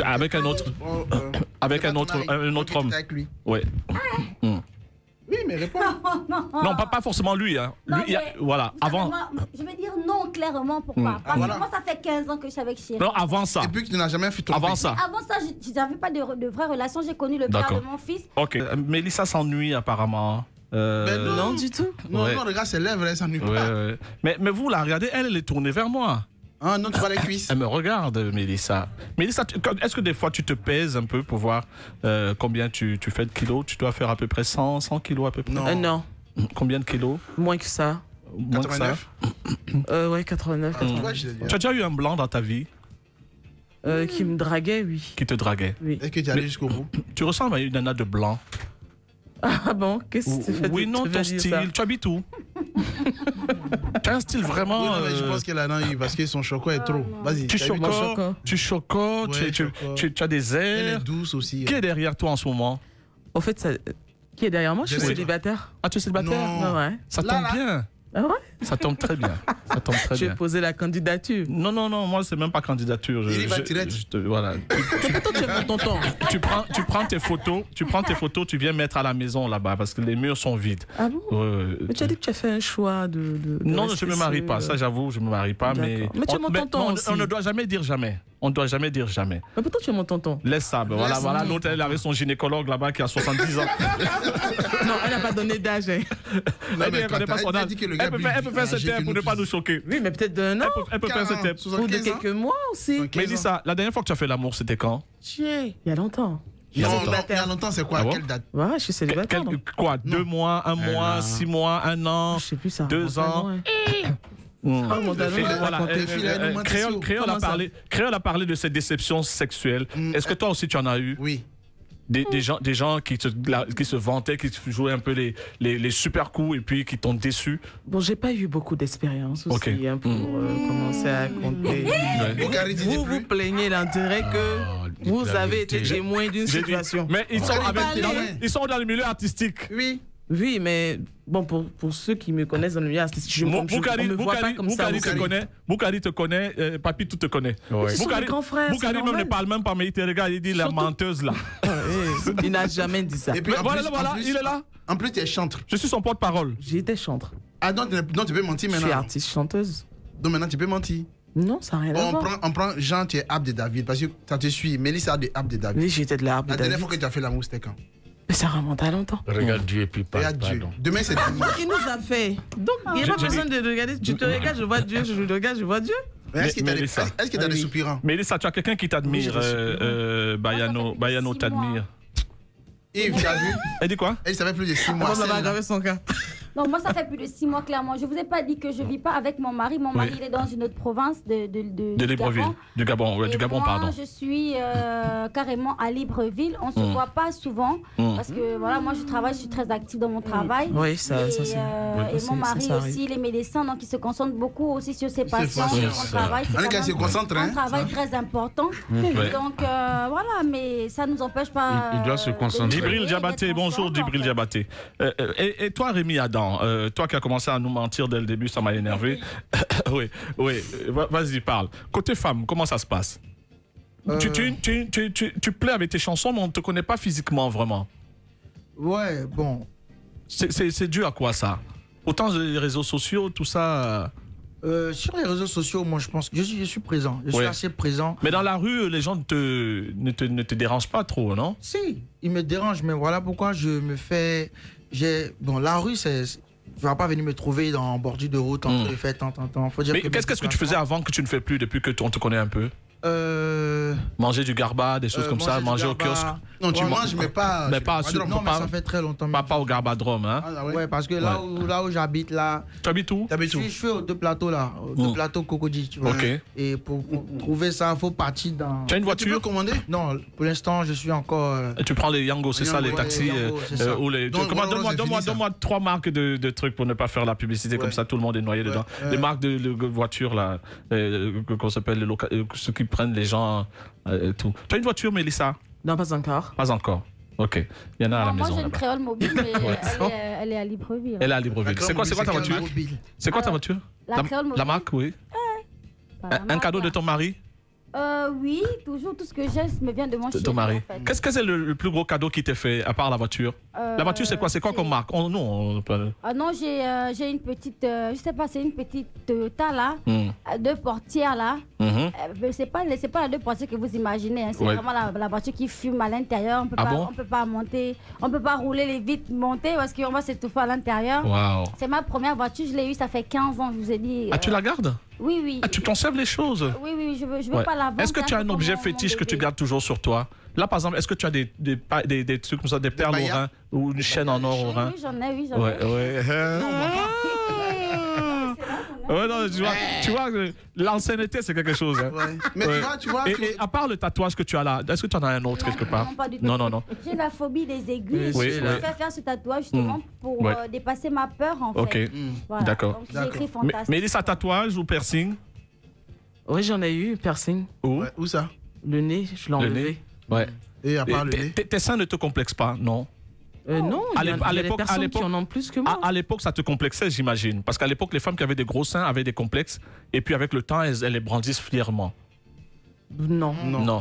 Avec un autre. Avec un autre homme. Ouais. Oui, mais réponds. Non, pas forcément lui. Hein. Lui, voilà, avant. Je vais dire non clairement. Pourquoi? Parce que moi, ça fait 15 ans que je suis avec Chéri. Non, avant ça. Et puis que tu n'as jamais fait ton Avant ça. Avant ça, je n'avais pas de vraie relation. J'ai connu le père de mon fils. Ok. Mélissa s'ennuie apparemment. Non, du tout. Non, regarde ses lèvres, elle s'ennuie pas. Mais vous la regardez, elle est tournée vers moi. Ah non, tu vois les cuisses. Elle me regarde, Mélissa. Mélissa, est-ce que des fois tu te pèses un peu pour voir combien tu fais de kilos? Tu dois faire à peu près 100 kilos à peu près? Non. Combien de kilos? Moins que ça. Moins 89 que ça. Ouais, 89. Tu as déjà eu un blanc dans ta vie? Qui me draguait, oui. Qui te draguait? Oui. Est-ce que tu es allé jusqu'au bout? Tu ressembles à une nana de blanc. Ah bon? Qu'est-ce que tu fais? Oui, non, ton style. Tu habites où? Tu as un style vraiment. Oui, non, mais je pense qu'elle a non, parce que son choco est trop. Vas-y. Tu chocottes, tu as des airs. Elle est douce aussi. Qui est derrière toi en ce moment? Au fait, qui est derrière moi? Je suis célibataire. Ah, tu es célibataire? Non. Ouais. Ça tombe bien. Ah ouais? Ça tombe très bien. Ça tombe très bien. Tu as posé la candidature. Non, moi, c'est même pas candidature. Voilà. Toi, tu es mon tonton. Tu prends tes photos, tu viens mettre à la maison là-bas parce que les murs sont vides. Ah bon? Mais tu as dit que tu as fait un choix de non, je ne me marie pas. Ça, j'avoue, je ne me marie pas. Mais tu es mon tonton aussi. On ne doit jamais dire jamais. On ne doit jamais dire jamais. Mais pourtant, tu es mon tonton. Laisse ça. Voilà, l'autre, elle avait son gynécologue là-bas qui a 70 ans. Non, elle n'a pas donné d'âge. Elle ne connaît pas son âge. Elle peut faire ce thème pour ne pas nous choquer. Oui, mais peut-être d'un an. Elle peut faire ce thème. Ou de quelques mois aussi. Mais dis ça, la dernière fois que tu as fait l'amour, c'était quand? Il y a longtemps. Il y a longtemps, c'est quoi? Quelle date? Ouais, je suis célibataire. Quoi? 2 mois, 1 mois, 6 mois, 1 an? Je sais plus ça. 2 ans? Créole a parlé de cette déception sexuelle. Est-ce que toi aussi tu en as eu? Oui. Des gens qui se vantaient, qui jouaient un peu les super coups et puis qui t'ont déçu. Bon, j'ai pas eu beaucoup d'expérience aussi pour commencer à compter. Vous vous plaignez l'intérêt que vous avez été témoin d'une situation. Mais ils sont dans le milieu artistique. Oui. Oui, mais bon, pour ceux qui me connaissent dans le milieu artistique, je me vois pas comme ça. Moukari te connaît, Papi tout te connaît. Moukari même ne parle même pas, mais il te regarde, il dit la menteuse là. Il n'a jamais dit ça. Et puis, voilà, il est là. En plus, tu es chantre. Je suis son porte-parole. J'étais chantre. Ah, donc tu peux mentir maintenant. Je suis artiste chanteuse. Donc maintenant, tu peux mentir. Non, ça n'a rien à voir. On prend Jean, tu es Abde David, parce que ça te suit. Mélissa de Abde David. Oui, j'étais de la Abde David. La dernière fois que tu as fait l'amour, c'était quand? Mais ça remonte à longtemps. Regarde Dieu et puis regarde Dieu. Demain, c'est dimanche. Il nous a fait. Donc, il n'y a pas besoin de regarder. Tu te regardes, je vois Dieu. Je te regarde, je vois Dieu. Est-ce que tu as des soupirants? Mélissa, tu as quelqu'un qui t'admire. Bayano t'admire. Yves, tu as vu? Elle dit quoi? Elle savait plus de 6 mois. Ça va aggraver son cas. Non, moi, ça fait plus de 6 mois, clairement. Je ne vous ai pas dit que je ne vis pas avec mon mari. Mon mari, il est dans une autre province de Libreville. Du Gabon, pardon. Moi, je suis carrément à Libreville. On ne se voit pas souvent parce que, voilà, moi, je suis très active dans mon travail. Oui, ça c'est... Et mon mari aussi, il est médecin, donc il se concentre beaucoup aussi sur ses patients, sur son travail. C'est un travail très important. Donc, voilà, mais ça ne nous empêche pas... Il doit se concentrer. Djibril Diabaté, bonjour Djibril Diabaté. Et toi, Rémi Adam, toi qui as commencé à nous mentir dès le début, ça m'a énervé. Oui, vas-y, parle. Côté femme, comment ça se passe? Tu plais avec tes chansons, mais on ne te connaît pas physiquement vraiment. Ouais, bon. C'est dû à quoi ça? Autant les réseaux sociaux, tout ça. Sur les réseaux sociaux, moi je pense que je suis présent. Je suis assez présent. Mais dans la rue, les gens ne te dérangent pas trop, non? Si, ils me dérangent, mais voilà pourquoi je me fais. Bon, la rue, c'est. Tu vas pas venir me trouver dans bordure de route en train de faire tant. Mais qu'est-ce que tu faisais avant que tu ne fais plus depuis que on te connaît un peu? Manger du garba, des choses comme ça, manger au kiosque. Non, tu manges, mais pas. Mais pas non, mais ça fait très longtemps. Pas au garbadrome, hein? Ouais, parce que là où j'habite, là. Tu habites où? Je suis aux deux plateaux, là. Aux deux plateaux Cocody, tu vois. Ok. Et pour trouver ça, il faut partir dans. Tu as une voiture? Tu peux commander? Non, pour l'instant, je suis encore. Tu prends les Yango, c'est ça, les taxis? Ou les. Donne-moi 3 marques de trucs pour ne pas faire la publicité, comme ça tout le monde est noyé dedans. Les marques de voitures, là, qu'on s'appelle ceux qui prennent les gens. Tout. Tu as une voiture, Mélissa? Non, pas encore. Pas encore. Ok. Il y en a à la maison. Moi, j'ai une créole mobile, mais elle est à Libreville. Elle est à Libreville. C'est quoi ta voiture? C'est quoi ta voiture? La créole mobile. La marque, oui. Un cadeau de ton mari? Oui, toujours tout ce que j'ai me vient de mon chéri. Ton mari. En fait. Qu'est-ce que c'est le plus gros cadeau qui t'est fait, à part la voiture? La voiture, c'est quoi? C'est quoi comme marque? Non, j'ai une petite, je sais pas, c'est une petite Toyota là, 2 portières là. C'est pas les 2 portières que vous imaginez. Hein. C'est vraiment la voiture qui fume à l'intérieur. On peut pas monter, on peut pas rouler les vitres montées parce qu'on va s'étouffer à l'intérieur. Wow. C'est ma première voiture, je l'ai eue, ça fait 15 ans, je vous ai dit. Ah, tu la gardes? Oui. Ah, tu conserves les choses? Oui, je veux pas la vendre. Est-ce que tu as un objet fétiche que tu gardes toujours sur toi? Là, par exemple, est-ce que tu as des trucs comme ça, des perles au rein ou une chaîne en or au rein? Oui, j'en ai. Ouais, non, tu vois l'ancienneté, c'est quelque chose. Hein. Ouais. Mais tu vois. Et à part le tatouage que tu as là, est-ce que tu en as un autre quelque part? Non, pas du tout. Non. J'ai la phobie des aiguilles. Je préfère faire ce tatouage justement pour dépasser ma peur en fait. Ok, voilà. D'accord. J'ai écrit fantastique. Mais ça tatouage ou piercing? Oui, j'en ai eu, piercing. Où ça? Le nez, je l'ai enlevé. Ouais. Et à part le nez? Tes seins ne te complexent pas, non? Non, il y a des personnes qui en ont plus que moi. À l'époque, ça te complexait, j'imagine. Parce qu'à l'époque, les femmes qui avaient des gros seins avaient des complexes. Et puis avec le temps, elles les brandissent fièrement. Non.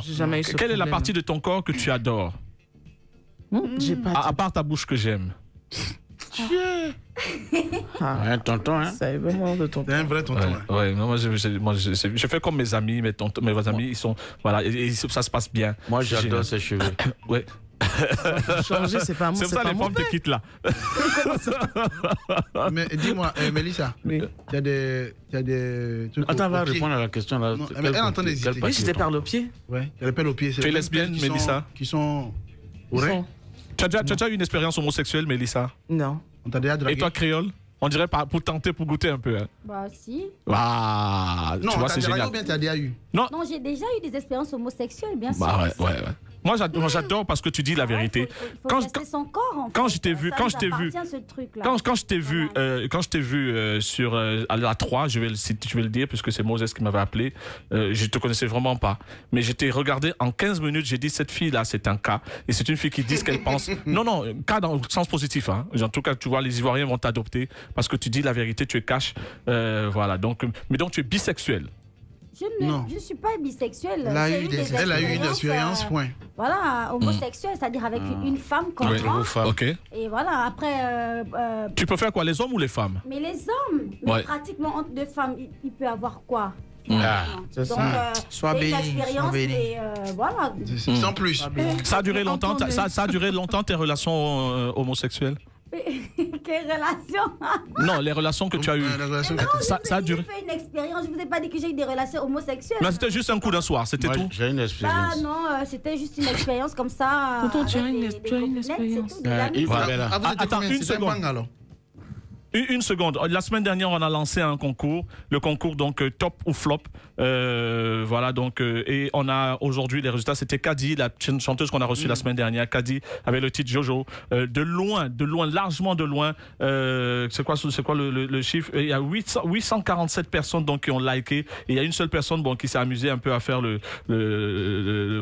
J'ai jamais eu ce Quelle est la problème. partie de ton corps que tu adores? J'ai pas. À part ta bouche que j'aime. Un tonton, hein? C'est vraiment de tonton. C'est un vrai tonton. Ouais, moi, je fais comme mes amis, mes amis, ils sont. Voilà, et ça se passe bien. Moi, j'adore ses cheveux. Ouais. Changer, c'est pas moi. C'est ça, les femmes te quittent là. Mais dis-moi, Mélissa, il y a des trucs. Attends, va répondre à la question là. Mais elle entend des idées. Oui, j'ai des perles aux pieds. Ouais, il y a des perles aux pieds. Tu es lesbienne, Mélissa? Qui sont. Ouais. Tu as déjà eu une expérience homosexuelle, Mélissa? Non. On t'a déjà dragué? Et toi, créole? On dirait pour tenter, pour goûter un peu. Hein. Bah si. Ah, non, tu vois, c'est génial. Ou bien t'as déjà eu? Non, j'ai déjà eu des expériences homosexuelles, bien sûr. Bah ouais. Moi, j'adore parce que tu dis la vérité. Quand je t'ai vu, quand je t'ai vu sur à la 3, je vais le dire puisque c'est Moses qui m'avait appelé. Je te connaissais vraiment pas, mais j'étais regardé en 15 minutes. J'ai dit cette fille là, c'est un cas et c'est une fille qui dit ce qu'elle pense. Non, cas dans le sens positif. Hein. En tout cas, tu vois, les Ivoiriens vont t'adopter parce que tu dis la vérité, tu es cash. Voilà. Donc tu es bisexuel. Je ne suis pas bisexuelle. Elle a eu une expérience, point. Voilà, homosexuelle, c'est-à-dire avec une femme comme moi. Ok. Et voilà, après... tu peux faire quoi, les hommes ou les femmes? Mais les hommes, mais pratiquement entre deux femmes, il peut avoir quoi? C'est donc, soit béni, soit béni. Voilà. Sans plus. Ça a duré longtemps, ça a duré longtemps tes relations homosexuelles? Quelle relation? Non, les relations que tu as eues. Ça a duré. J'ai fait une expérience. Je vous ai pas dit que j'ai eu des relations homosexuelles. Mais c'était juste un coup d'un soir, c'était tout. J'ai une expérience. Ah non, c'était juste une expérience comme ça. Tonton, tu as une expérience. Attends, une seconde. Une seconde. La semaine dernière, on a lancé un concours. Le concours, donc, top ou flop. Voilà, donc, et on a aujourd'hui les résultats. C'était Kadi, la chanteuse qu'on a reçue la semaine dernière. Kadi, avec le titre Jojo. De loin, largement de loin. C'est quoi le chiffre? Il y a 847 personnes, donc, qui ont liké. Et il y a une seule personne, bon, qui s'est amusée un peu à faire le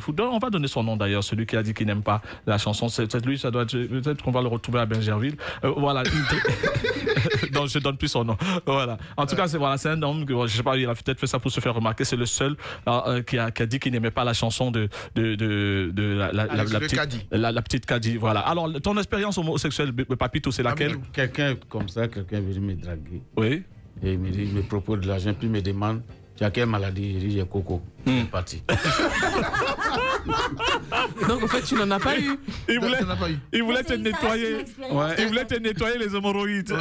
foot. On va donner son nom, d'ailleurs. Celui qui a dit qu'il n'aime pas la chanson. C'est lui, ça doit être, peut-être qu'on va le retrouver à Bergerville. Voilà. Non, je ne donne plus son nom. Voilà. En tout cas, c'est un homme, je ne sais pas, il a peut-être fait ça pour se faire remarquer. C'est le seul qui a dit qu'il n'aimait pas la chanson de la petite Kadi. Voilà. Alors, ton expérience homosexuelle, Papito, c'est laquelle? Quelqu'un comme ça, quelqu'un veut me draguer. Oui. Et il me propose de l'argent, puis il me demande, tu as quelle maladie? Il dit, j'ai coco. C'est parti. Donc, en fait, tu n'en as pas eu. Il voulait te nettoyer. Ouais. Il voulait te nettoyer les hémorroïdes.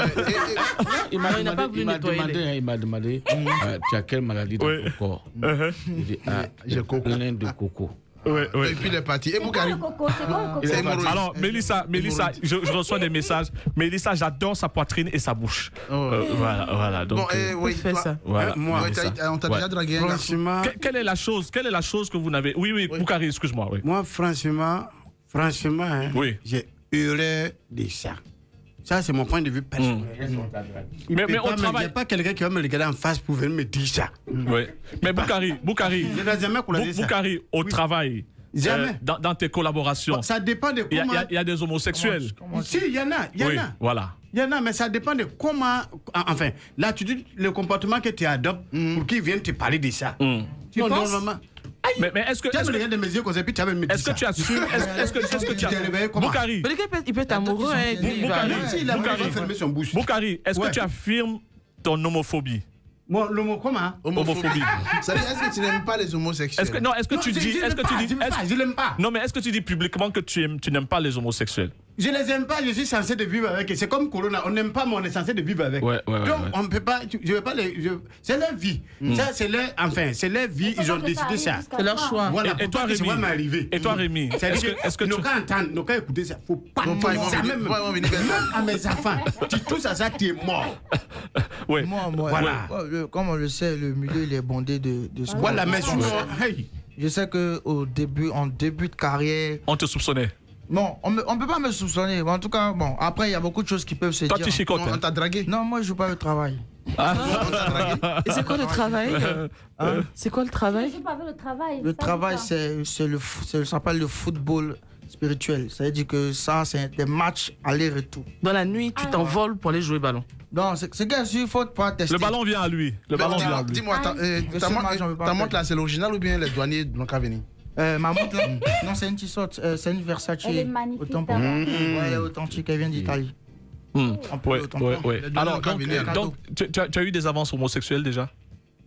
Il m'a demandé, tu as quelle maladie dans ton corps? Il dit, j'ai plein de coco. Ouais. Et puis il est parti. Et Boukari. Alors, Mélissa, je reçois des messages. Mélissa, j'adore sa poitrine et sa bouche. Voilà. Donc, oui, fais ça. Voilà, on t'a déjà dragué. Franchement. Quelle est la chose que vous n'avez. Oui, Boukari, excuse-moi. Oui. Moi, franchement, j'ai hurlé de ça. Ça, c'est mon point de vue personnel. Mais au travail. Il n'y a pas quelqu'un qui va me regarder en face pour venir me dire ça. Oui. Mais Boukari, au travail. Jamais. Dans tes collaborations. Ça dépend de comment. Il y a des homosexuels. Si, il y en a. Oui, voilà. Il y en a, mais ça dépend de comment. Enfin, l'attitude, le comportement que tu adoptes pour qu'ils viennent te parler de ça. Tu penses? Mais est-ce que. Est-ce que tu assumes? Est-ce que tu as. Boukari. Il peut être amoureux. Boukari, est-ce que tu affirmes ton homophobie? Homophobie. Ça veut dire, est-ce que tu n'aimes pas les homosexuels? Est-ce que tu dis. Je l'aime pas. Non, mais est-ce que tu dis publiquement que tu n'aimes pas les homosexuels? Je les aime pas, je suis censé de vivre avec. C'est comme Corona, on n'aime pas, mais on est censé de vivre avec. Donc, on ne peut pas. Je veux pas les. C'est leur vie. Ça, c'est leur. Enfin, c'est leur vie, ils ont décidé ça. C'est leur choix. Voilà, et toi, Rémi? Est-ce que nos cas entendent, nos cas écouter ça? Faut pas. Même à mes enfants, tu touches à ça, tu es mort. Oui. Moi, voilà. Comme on le sait, le milieu il est bondé de sport. Voilà, mais je sais qu'en début de carrière. On te soupçonnait? Non, on ne peut pas me soupçonner. En tout cas, bon, après, il y a beaucoup de choses qui peuvent se dire. Toi, tu chicotes. On t'a dragué? Non, moi, je joue pas le travail. Et c'est quoi le travail? C'est quoi le travail? Je joue pas avec le travail. Le travail, ça s'appelle le football spirituel. Ça veut dire que ça, c'est des matchs aller-retour. Dans la nuit, tu t'envoles pour aller jouer ballon. Non, c'est qu'il faut pas tester. Le ballon vient à lui. Dis-moi, ta montre là, c'est l'original ou bien les douaniers n'ont qu'à venir? Ma montre là? Non, c'est une Tissot, c'est une Versace. Elle est magnifique. Elle est authentique, elle vient d'Italie. Alors, donc tu as eu des avances homosexuelles déjà?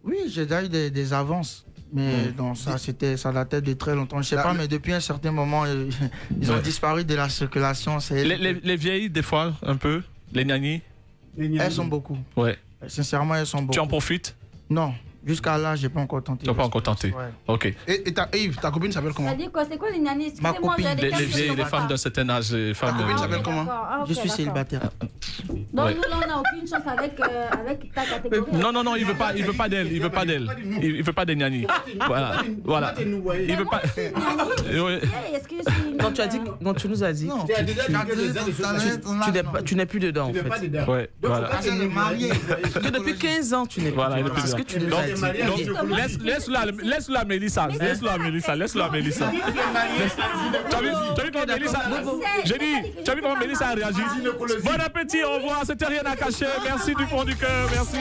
Oui, j'ai déjà eu des avances. Mais donc, ça datait de très longtemps. Je sais pas, mais depuis un certain moment, ils ont disparu de la circulation. Les vieilles, des fois, un peu? Les nannies? Elles sont beaucoup. Ouais. Sincèrement, elles sont beaucoup. Tu en profites? Non. Jusqu'à là, j'ai pas encore tenté. Tu n'as pas encore tenté? Ouais. Ok. Et Yves, ta copine s'appelle comment? C'est quoi les nannies? Ma copine. Les vieilles, les femmes d'un certain âge. Ta copine s'appelle comment? Je suis célibataire. Donc nous, on n'a aucune chance avec ta catégorie. Non, il veut pas d'elle. Il veut pas des nannies. Voilà. Il veut pas. Non, tu as dit. Non, tu nous as dit. Tu n'es plus dedans en fait. Ouais. Voilà. Que depuis 15 ans, tu n'es pas. Voilà. C'est ce que tu nous as dit. Laisse-la, Mélissa. Laisse-la, Mélissa. Tu as vu comment Mélissa. J'ai dit, tu as vu comment Mélissa a réagi? Bon appétit, au revoir. C'était rien à cacher. Merci du fond du cœur. Merci.